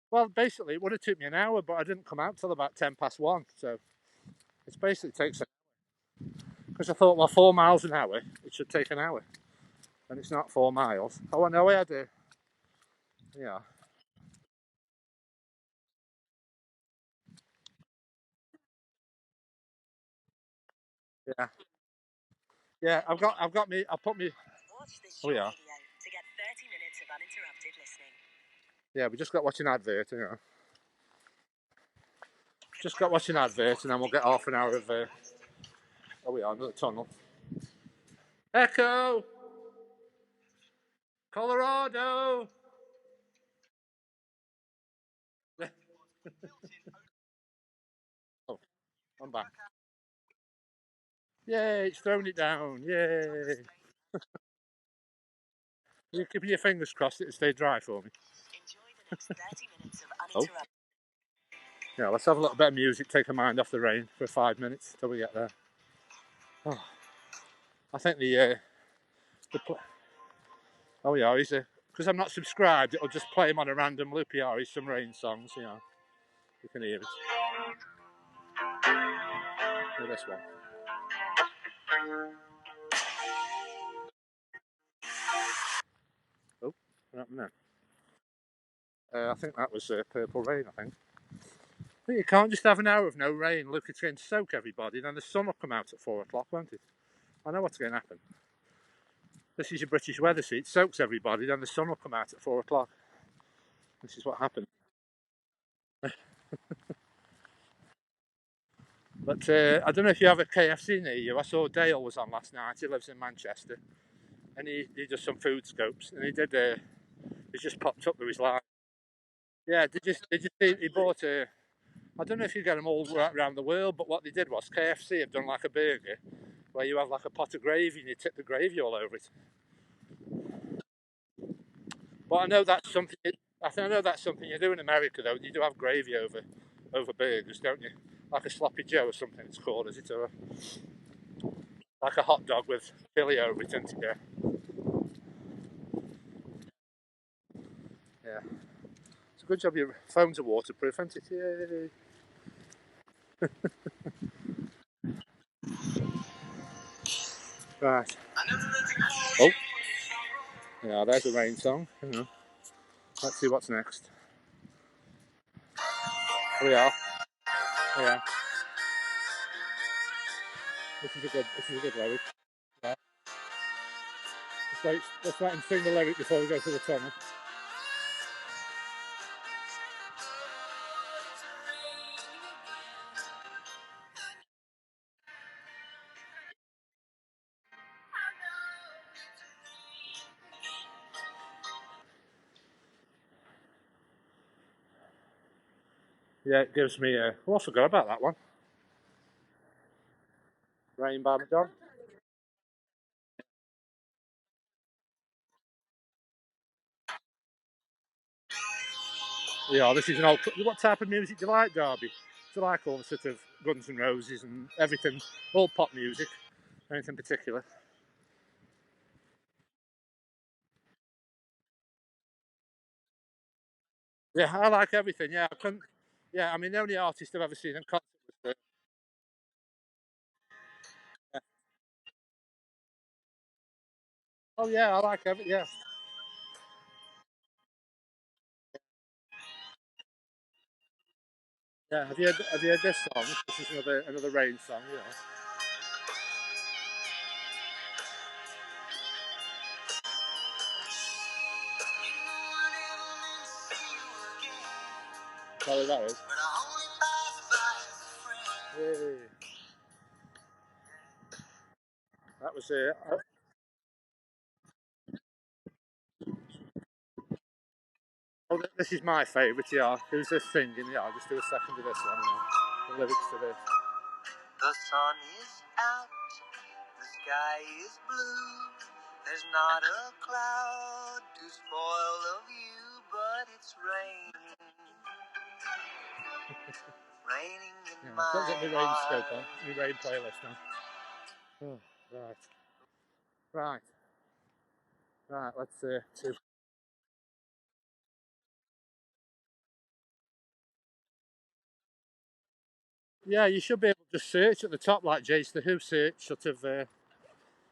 well, basically it would have took me an hour, but I didn't come out till about 1:10 So it's basically takes because I thought well 4 miles an hour it should take an hour, and it's not 4 miles. Oh, I know I had a yeah yeah yeah. I've got me. I put me. Oh yeah. Yeah, we just got watching advert. You know, just got watching advert, and then we'll get half an hour of. Oh, we are another tunnel. Echo, Colorado. Oh, I'm back. Yay, it's thrown it down. Yay. You're keeping your fingers crossed it'll stay dry for me. Oh, yeah, let's have a little bit of music, take a mind off the rain for 5 minutes till we get there. Oh, I think oh yeah, because I'm not subscribed, it'll just play him on a random loop. Here, he's some rain songs, you know, you can hear it. Hear this one. What happened there? I think that was Purple Rain, I think. But you can't just have an hour of no rain. Look, it's going to soak everybody. Then the sun will come out at 4 o'clock, won't it? I know what's going to happen. This is your British weather, see? It soaks everybody. Then the sun will come out at 4 o'clock. This is what happened. But I don't know if you have a KFC near you. I saw Dale was on last night. He lives in Manchester. And he does some food scopes. And he did, he just popped up with his line. Yeah, did you see he bought a, I don't know if you get them all around the world, but what they did was KFC have done like a burger where you have like a pot of gravy and you tip the gravy all over it. But I know that's something. I know that's something you do in America though. You do have gravy over burgers, don't you? Like a sloppy Joe or something it's called, is it? Or like a hot dog with chili over it, isn't it? Yeah. Yeah. It's a good job your phones are waterproof, isn't it? Yay. Right. Oh, yeah, there's a rain song. Hang on. Let's see what's next. Here we are. Yeah. This is a good lyric. Yeah. Let's let him sing the lyric before we go to the tunnel. Yeah, it gives me a. Oh, I forgot about that one. Rain by Madonna. Yeah, this is an old. What type of music do you like, Derby? Do you like all the sort of Guns N' Roses and everything, all pop music? Anything particular? Yeah, I like everything. Yeah, I couldn't. Yeah, I mean the only artist I've ever seen in concert was yeah. Oh yeah, I like every. Yeah, yeah. Have you heard this song? This is another rain song. You know. Sorry, that is. Yay. That was oh, this is my favourite. Yeah, who's this singing? Yeah, I'll just do a second of this one. The lyrics to this. The sun is out, the sky is blue. There's not a cloud to spoil the view, but it's raining, raining in my heart. Got the rain scope on, the rain playlist on. Oh, right, right, right. Let's see. Yeah, you should be able to search at the top like Jace the Who search, sort of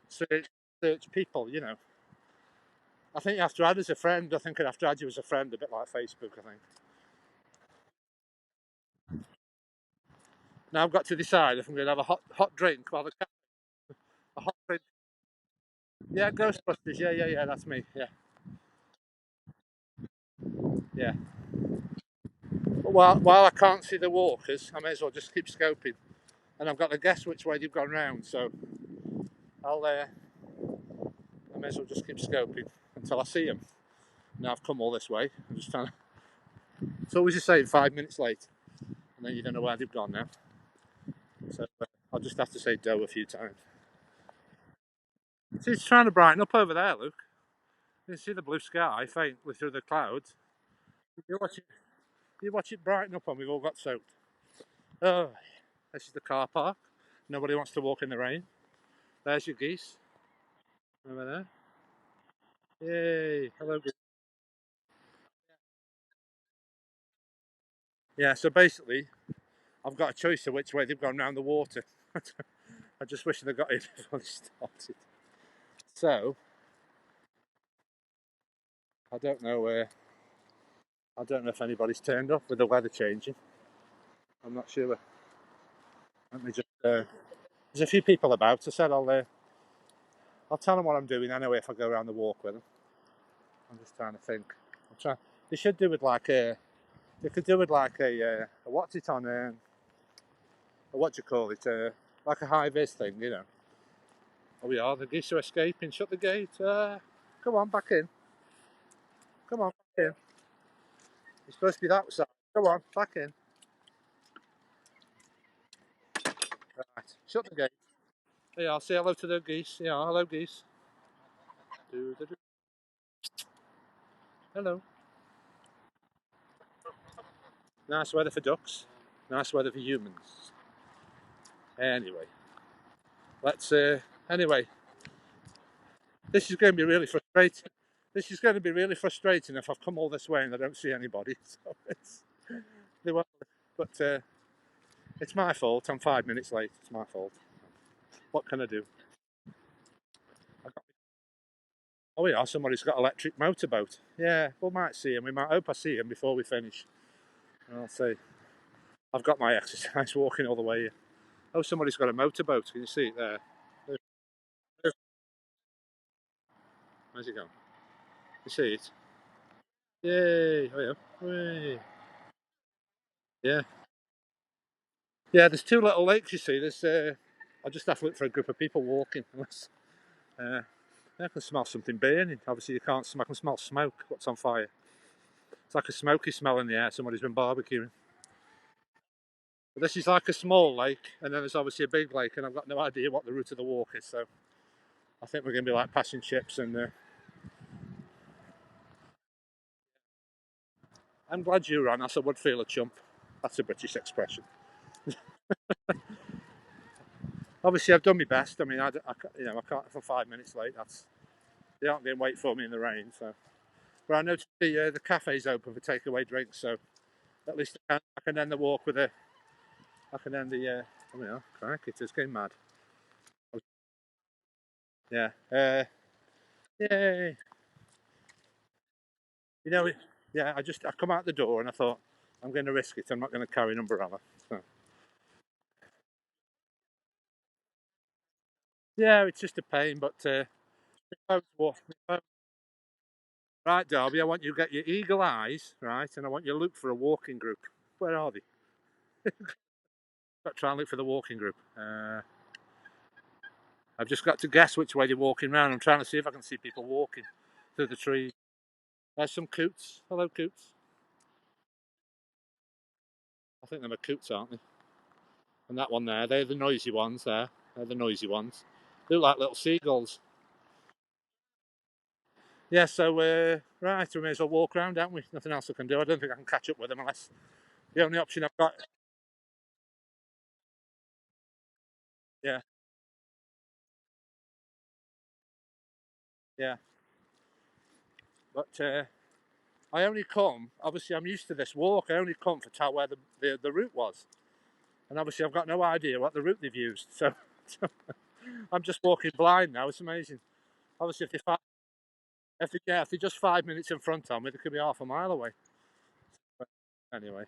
search people. You know, I think you have to add as a friend. I think I'd have to add you as a friend, a bit like Facebook. I think. Now I've got to decide if I'm going to have a hot drink while the a hot drink. Yeah, Ghostbusters. Yeah, yeah, yeah. That's me. Yeah, yeah. But while I can't see the walkers, I may as well just keep scoping. And I've got to guess which way they've gone round, so I may as well just keep scoping until I see them. Now I've come all this way. I'm just trying to. It's always the same. 5 minutes late, and then you don't know where they've gone now. So I'll just have to say "doe" a few times. See, it's trying to brighten up over there. Look, you can see the blue sky faintly through the clouds. You watch it. You watch it brighten up, and we've all got soaked. Oh, this is the car park. Nobody wants to walk in the rain. There's your geese over there. Yay! Hello. Yeah. So basically, I've got a choice of which way they've gone round the water. I just wish they'd got in before they started. So I don't know. I don't know if anybody's turned up with the weather changing. I'm not sure. Let me just. There's a few people about. I said I'll tell them what I'm doing anyway if I go around the walk with them. I'm just trying to think. I'm trying. They should do it like a. They could do it like a what's it on? A what do you call it? Like a high vis thing, you know. Oh, we are. The geese are escaping. Shut the gate. Come on, back in. Come on, back in. You're supposed to be that side. Come on, back in. Right. Shut the gate. Yeah, I'll say hello to the geese. Yeah, hello, geese. Do, do, do. Hello. Nice weather for ducks. Nice weather for humans. Anyway, let's. Anyway, this is going to be really frustrating. This is going to be really frustrating if I've come all this way and I don't see anybody. So it's. They won't, but it's my fault. I'm 5 minutes late. It's my fault. What can I do? Oh yeah, somebody's got an electric motorboat. Yeah, we might see him. We might hope I see him before we finish. I'll say I've got my exercise walking all the way here. Oh, somebody's got a motorboat. Can you see it there? Where's it going? You see it? Yay! Oh yeah. Yay. Yeah. Yeah. There's two little lakes. You see. There's. I just have to look for a group of people walking. Unless. Uh, I can smell something burning. Obviously, you can't smell. I can smell smoke. What's on fire? It's like a smoky smell in the air. Somebody's been barbecuing. But this is like a small lake, and then there's obviously a big lake, and I've got no idea what the route of the walk is. So I think we're going to be like passing ships. And I'm glad you ran. I would feel a chump. That's a British expression. Obviously, I've done my best. I mean, I can't for 5 minutes late. They aren't going to wait for me in the rain. So, but I noticed the cafe's open for takeaway drinks. So at least I can end the walk with a. I can end the. I mean, crikey, it's getting mad. Yeah. Yay. You know, yeah. I come out the door and I thought I'm going to risk it. I'm not going to carry an umbrella. So. Yeah, it's just a pain, but right, Darby. I want you to get your eagle eyes, right, and I want you to look for a walking group. Where are they? Got to try and look for the walking group. I've just got to guess which way they're walking around. I'm trying to see if I can see people walking through the trees. There's some coots. Hello, coots. I think they're coots, aren't they? And that one there, they're the noisy ones there. They're the noisy ones. They look like little seagulls. Yeah, so, right, we may as well walk around, don't we? Nothing else I can do. I don't think I can catch up with them unless the only option I've got. Yeah, yeah. But I only come, obviously, I'm used to this walk. I only come to tell where the route was. And obviously, I've got no idea what the route they've used. So I'm just walking blind now. It's amazing. Obviously, if they're just 5 minutes in front of me, they could be half a mile away. But anyway,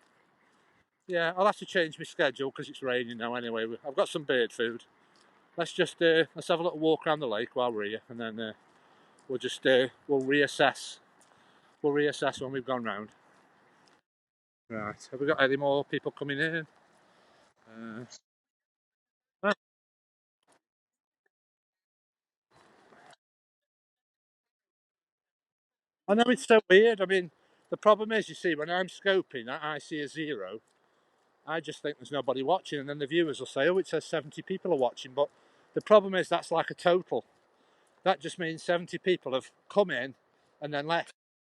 yeah, I'll have to change my schedule because it's raining now. Anyway, I've got some bird food. Let's have a little walk around the lake while we're here, and then we'll reassess. We'll reassess when we've gone round. Right. Have we got any more people coming in? Uh, I know it's so weird. I mean, the problem is, you see, when I'm scoping, I see a zero. I just think there's nobody watching, and then the viewers will say, "Oh, it says 70 people are watching." But the problem is that's like a total. That just means 70 people have come in and then left,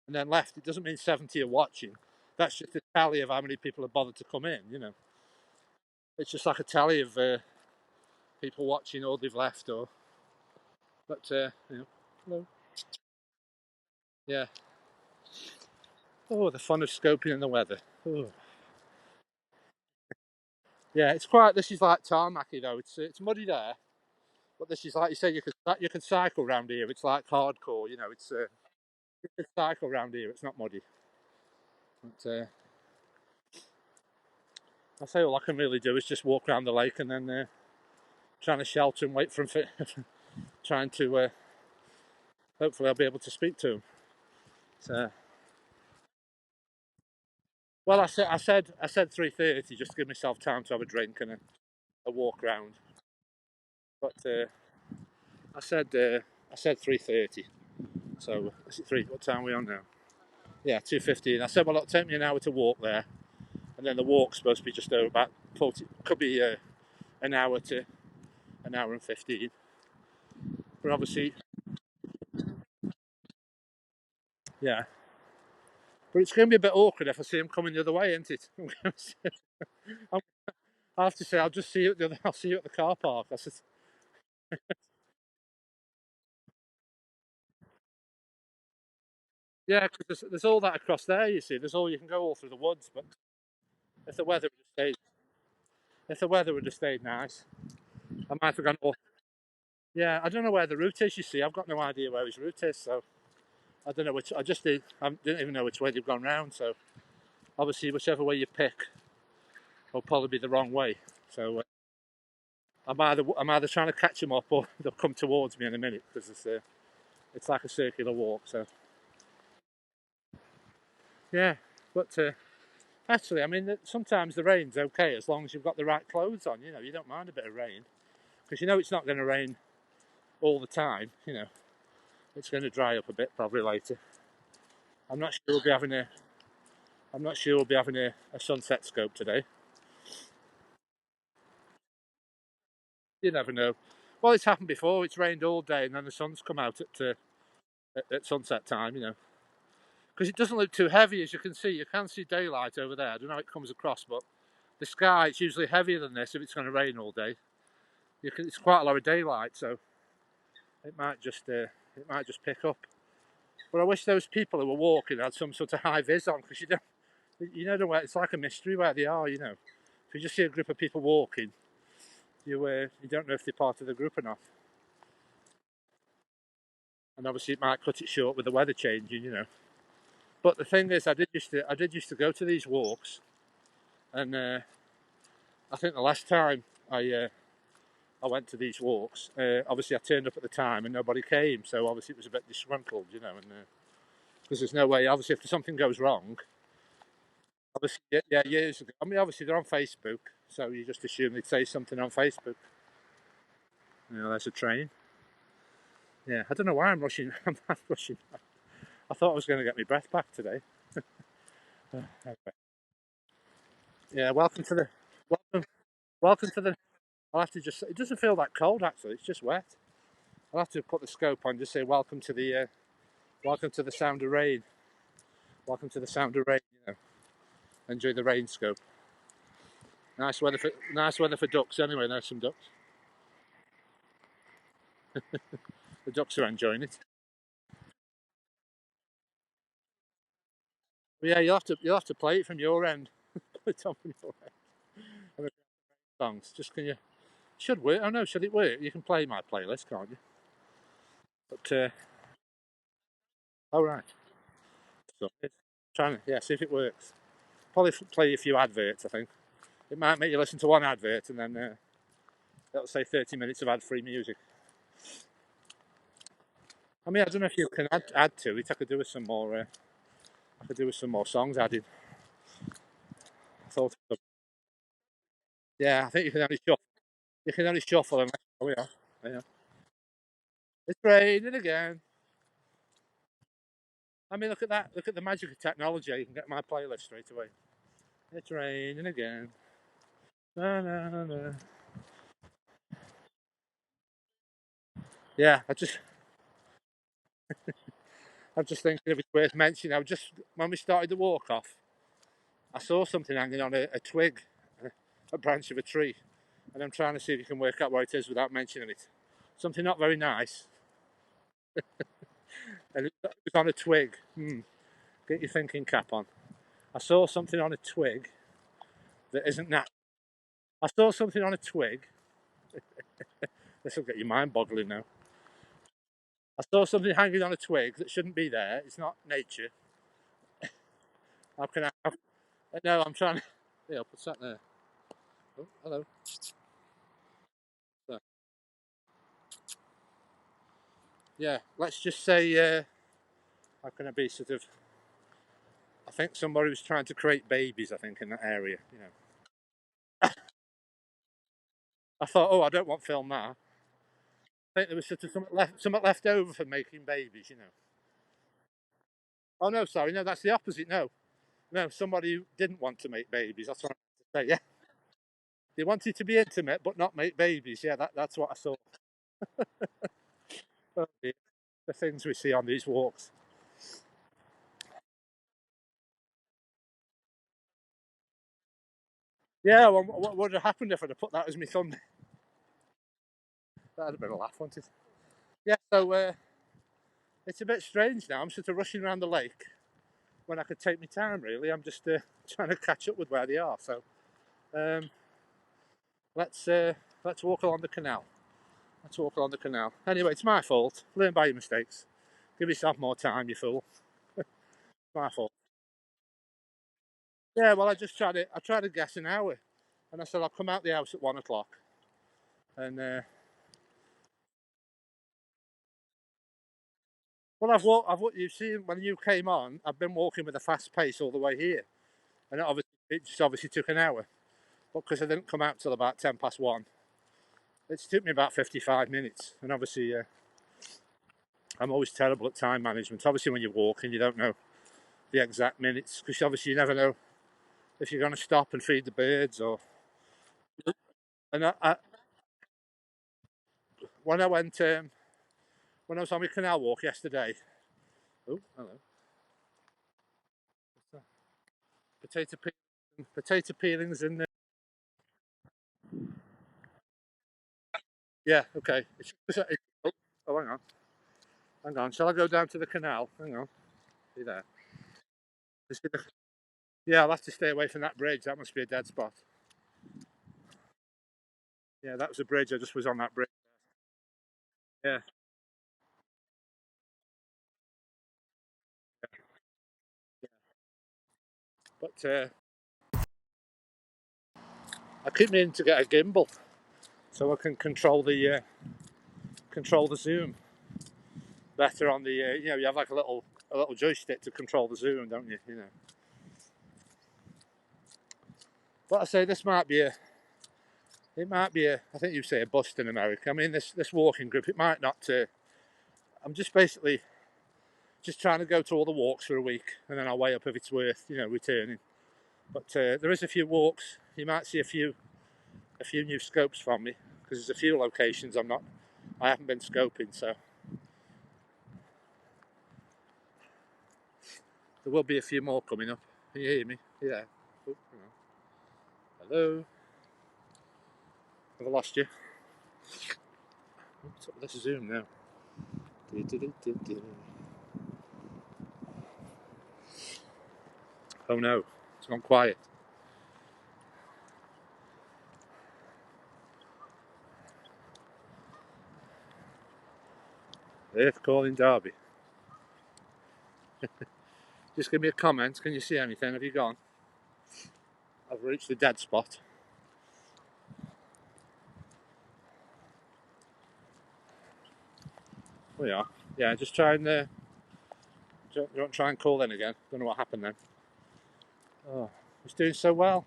and then left. It doesn't mean 70 are watching. That's just a tally of how many people have bothered to come in. You know, it's just like a tally of people watching or they've left or. But hello. Yeah. Oh, the fun of scoping and the weather. Oh. Yeah, it's quite. This is like tarmacy though. It's muddy there, but this is like you say. You can cycle around here. It's like hardcore. You know, it's. You could cycle around here. It's not muddy. But, I say all I can really do is just walk around the lake and then trying to shelter and wait for him. Trying to hopefully I'll be able to speak to him. So, well, I said 3:30 just to give myself time to have a drink and a walk around. But I said 3:30. So is it three? What time are we on now? Yeah, 2:15. I said, well, it'll take me an hour to walk there, and then the walk's supposed to be just over about 40. Could be an hour to an hour and 15. But obviously, yeah. But it's going to be a bit awkward if I see him coming the other way, isn't it? I have to say, I'll just see you at the other. I'll see you at the car park. I said, yeah, because there's all that across there. You see, there's all you can go all through the woods. But if the weather would have stayed, if the weather would have stayed nice, I might have gone. Oh, yeah, I don't know where the route is. You see, I've got no idea where his route is, so I don't know which. I didn't even know which way they've gone round. So obviously, whichever way you pick will probably be the wrong way. So I'm either trying to catch them up or they'll come towards me in a minute because it's like a circular walk. So yeah, but actually, I mean, sometimes the rain's okay as long as you've got the right clothes on. You know, you don't mind a bit of rain because you know it's not going to rain all the time. You know, it's going to dry up a bit probably later. I'm not sure we'll be having a. I'm not sure we'll be having a sunset scope today. You never know. Well, it's happened before. It's rained all day and then the sun's come out at sunset time. You know, because it doesn't look too heavy as you can see. You can see daylight over there. I don't know how it comes across, but the sky it's usually heavier than this if it's going to rain all day. It's quite a lot of daylight, so it might just pick up. But I wish those people who were walking had some sort of high vis on because you know where it's like a mystery where they are. You know, if you just see a group of people walking, you don't know if they're part of the group or not. And obviously it might cut it short with the weather changing. You know. But the thing is, I did used to go to these walks, and I think the last time I went to these walks, obviously I turned up at the time and nobody came, so obviously it was a bit disgruntled, you know, and because there's no way, obviously, if something goes wrong, obviously, yeah, years ago. I mean, obviously they're on Facebook, so you just assume they'd say something on Facebook. You know, there's a train. Yeah, I don't know why I'm rushing. I'm not rushing. I thought I was going to get my breath back today. Anyway. Yeah, welcome, welcome to the. I'll have to just. It doesn't feel that cold actually. It's just wet. I'll have to put the scope on. Just say welcome to the sound of rain. Welcome to the sound of rain. You know, enjoy the rain scope. Nice weather for ducks. Anyway, there's some ducks. The ducks are enjoying it. But yeah, you'll have to play it from your end. Put it on from your end. Songs. Just can you? Should work. Oh no, should it work? You can play my playlist, can't you? But all right. So it's trying to see if it works. Probably play a few adverts. I think it might make you listen to one advert and then it'll say 30 minutes of ad-free music. I mean, I don't know if you can add to it. I could do with some more. I could do with some more songs added. I thought. Yeah, I think you can only shuffle. You can only shuffle and. Oh yeah. Yeah. It's raining again. I mean, look at that. Look at the magic of technology. You can get my playlist straight away. It's raining again. Na, na, na, na. Yeah, I'm just thinking if it's worth mentioning. I just when we started the walk off, I saw something hanging on a twig, a branch of a tree, and I'm trying to see if you can work out what it is without mentioning it. Something not very nice, and it was on a twig. Get your thinking cap on. I saw something on a twig that isn't natural. I saw something on a twig. This will get your mind boggling now. I saw something hanging on a twig that shouldn't be there. It's not nature. How can I? No, I'm trying to. Yeah, I'll put that there. Oh, hello. So, yeah, let's just say, how can I be sort of? I think somebody was trying to create babies. I think in that area. I thought, oh, I don't want film now. I think there was sort of something left over for making babies. Oh no, sorry, no, that's the opposite. No, no, somebody who didn't want to make babies. That's what I say. Yeah, they wanted to be intimate but not make babies. Yeah, that's what I saw. Oh, dear. The things we see on these walks. Yeah, well, what would have happened if I'd have put that as my thumbnail? That'd have been a laugh, wouldn't it? Yeah, so it's a bit strange now. I'm sort of rushing around the lake when I could take my time. Really, I'm just trying to catch up with where they are. So um, let's let's walk along the canal. Let's walk along the canal. Anyway, it's my fault. Learn by your mistakes. Give yourself more time, you fool. My fault. Yeah, well, I tried to guess an hour, and I said I'll come out the house at 1 o'clock, and well, I've what you've seen when you came on. I've been walking with a fast pace all the way here, and it just obviously took an hour, but because I didn't come out till about 1:10, it took me about 55 minutes, and obviously I'm always terrible at time management. Obviously, when you're walking, you don't know the exact minutes because obviously you never know if you're going to stop and feed the birds or. And when I went when I was on my canal walk yesterday. Oh, hello. Potato peelings in there. Yeah, okay. Oh, hang on. Hang on. Shall I go down to the canal? Hang on. See there. Yeah, I'll have to stay away from that bridge. That must be a dead spot. Yeah, that was a bridge. I just was on that bridge. Yeah, but I keep meaning to get a gimbal so I can control the zoom better on the. You have like a little joystick to control the zoom, don't you? But I say this might be a. It might be a. I think you say a bust in America. I mean, this walking group. It might not. I'm just basically just trying to go to all the walks for a week, and then I'll weigh up if it's worth returning. But there is a few walks. You might see a few new scopes from me because there's a few locations I haven't been scoping, so there will be a few more coming up. Can you hear me? Yeah. Oh, hello. Have I lost you? What's up with this zoom now? Oh no, it's gone quiet. Earth calling Derby. Just give me a comment. Can you see anything? Have you gone? I've reached the dead spot. We are. Yeah, just try and. Don't try and call in again. Don't know what happened then. Oh, it's doing so well.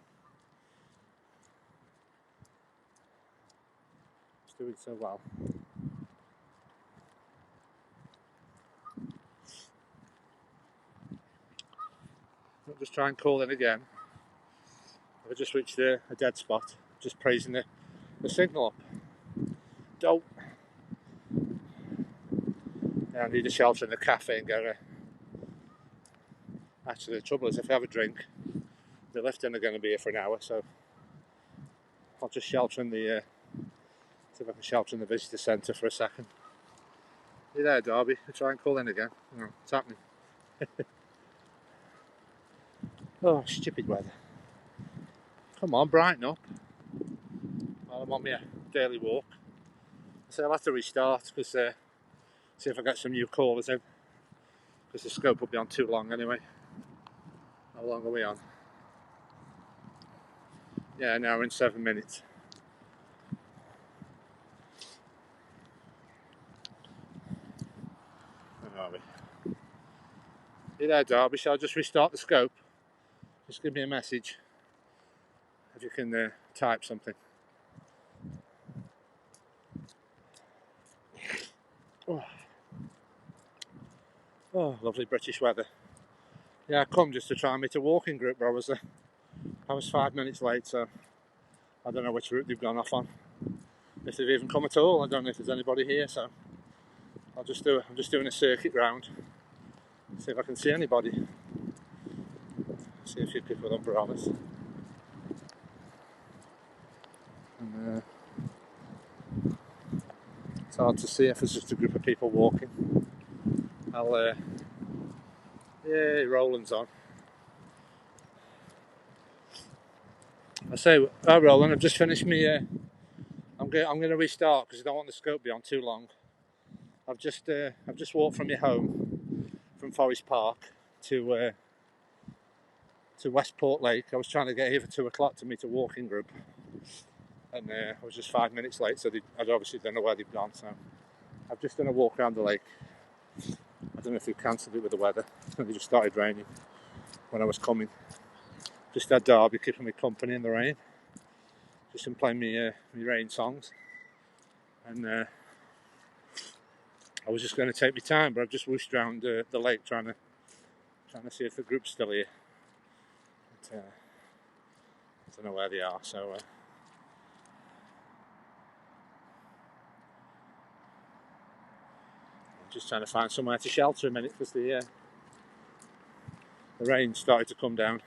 It's doing so well. I'll just try and call in again. I've just reached a dead spot. Just praising the signal up. Don't. Yeah, I need a shelter in the cafe and get a. Actually, the trouble is if I have a drink, the lifting are going to be here for an hour, so I'll just shelter in the. See if I can shelter in the visitor centre for a second. You there, Derby? I'll try and call in again. Oh, it's happening. Oh, stupid weather. Come on, brighten up. While I'm on my daily walk. So I'll have to restart because See if I get some new callers in, because the scope will be on too long anyway. How long are we on? Yeah, an hour and 7 minutes. Where are we? You there, Derby? Shall I just restart the scope? Just give me a message if you can type something. Oh, lovely British weather. Yeah, I come just to try and meet a walking group, but I was 5 minutes late, so I don't know which route they've gone off on. If they've even come at all, I don't know if there's anybody here, so I'm just doing a circuit round, see if I can see anybody. See a few people with umbrellas. And, it's hard to see if there's just a group of people walking. Yeah, Roland's on. I say, oh Roland, I've just finished me. I'm going to restart because I don't want the scope to be on too long. I've just walked from your home, from Forest Park to Westport Lake. I was trying to get here for 2 o'clock to meet a walking group, and I was just 5 minutes late, so I'd obviously don't know where they've gone. So I've just done a walk around the lake. I don't know if they've cancelled it with the weather. It just started raining when I was coming. Just had Derby keeping me company in the rain. Just been playing me rain songs, and I was just going to take my time, but I've just whooshed around the lake trying to see if the group's still here. But, I don't know where they are, so I'm just trying to find somewhere to shelter a minute because the rain started to come down.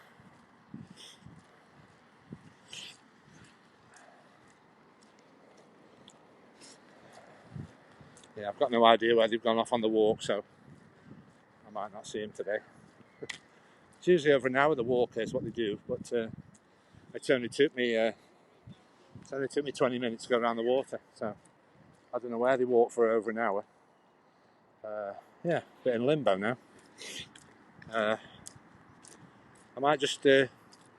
Yeah, I've got no idea where they've gone off on the walk, so I might not see them today. It's usually over an hour the walk is what they do, but it only took me 20 minutes to go around the water, so I don't know where they walked for over an hour. Yeah, a bit in limbo now. I might just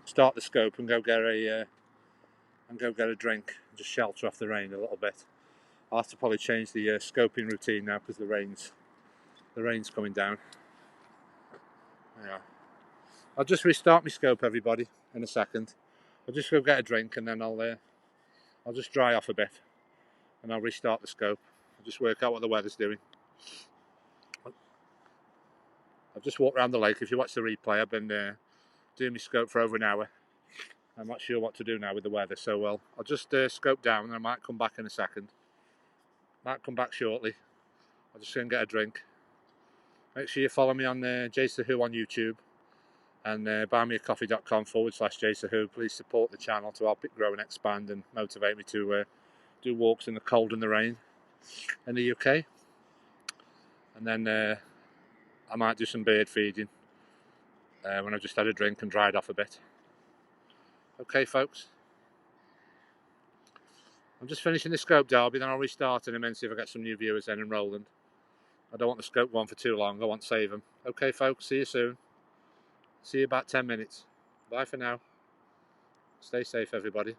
start the scope and go get a drink, and just shelter off the rain a little bit. I'll have to probably change the scoping routine now because the rain's coming down. Yeah. I'll just restart my scope, everybody, in a second. I'll just go get a drink and then I'll just dry off a bit and I'll restart the scope. I'll just work out what the weather's doing. I've just walked around the lake. If you watch the replay, I've been doing my scope for over an hour. I'm not sure what to do now with the weather, so I'll just scope down and I might come back in a second. Might come back shortly. I'll just go and get a drink. Make sure you follow me on JSaHoo on YouTube and buymeacoffee.com/JSaHoo. Please support the channel to help it grow and expand and motivate me to do walks in the cold and the rain in the UK. And then I might do some bird feeding when I've just had a drink and dried off a bit. Okay, folks. I'm just finishing the scope derby, then I'll restart in a minute, see if I get some new viewers in Roland. I don't want the scope going for too long, I want to save them. Okay, folks, see you soon. See you about 10 minutes. Bye for now. Stay safe, everybody.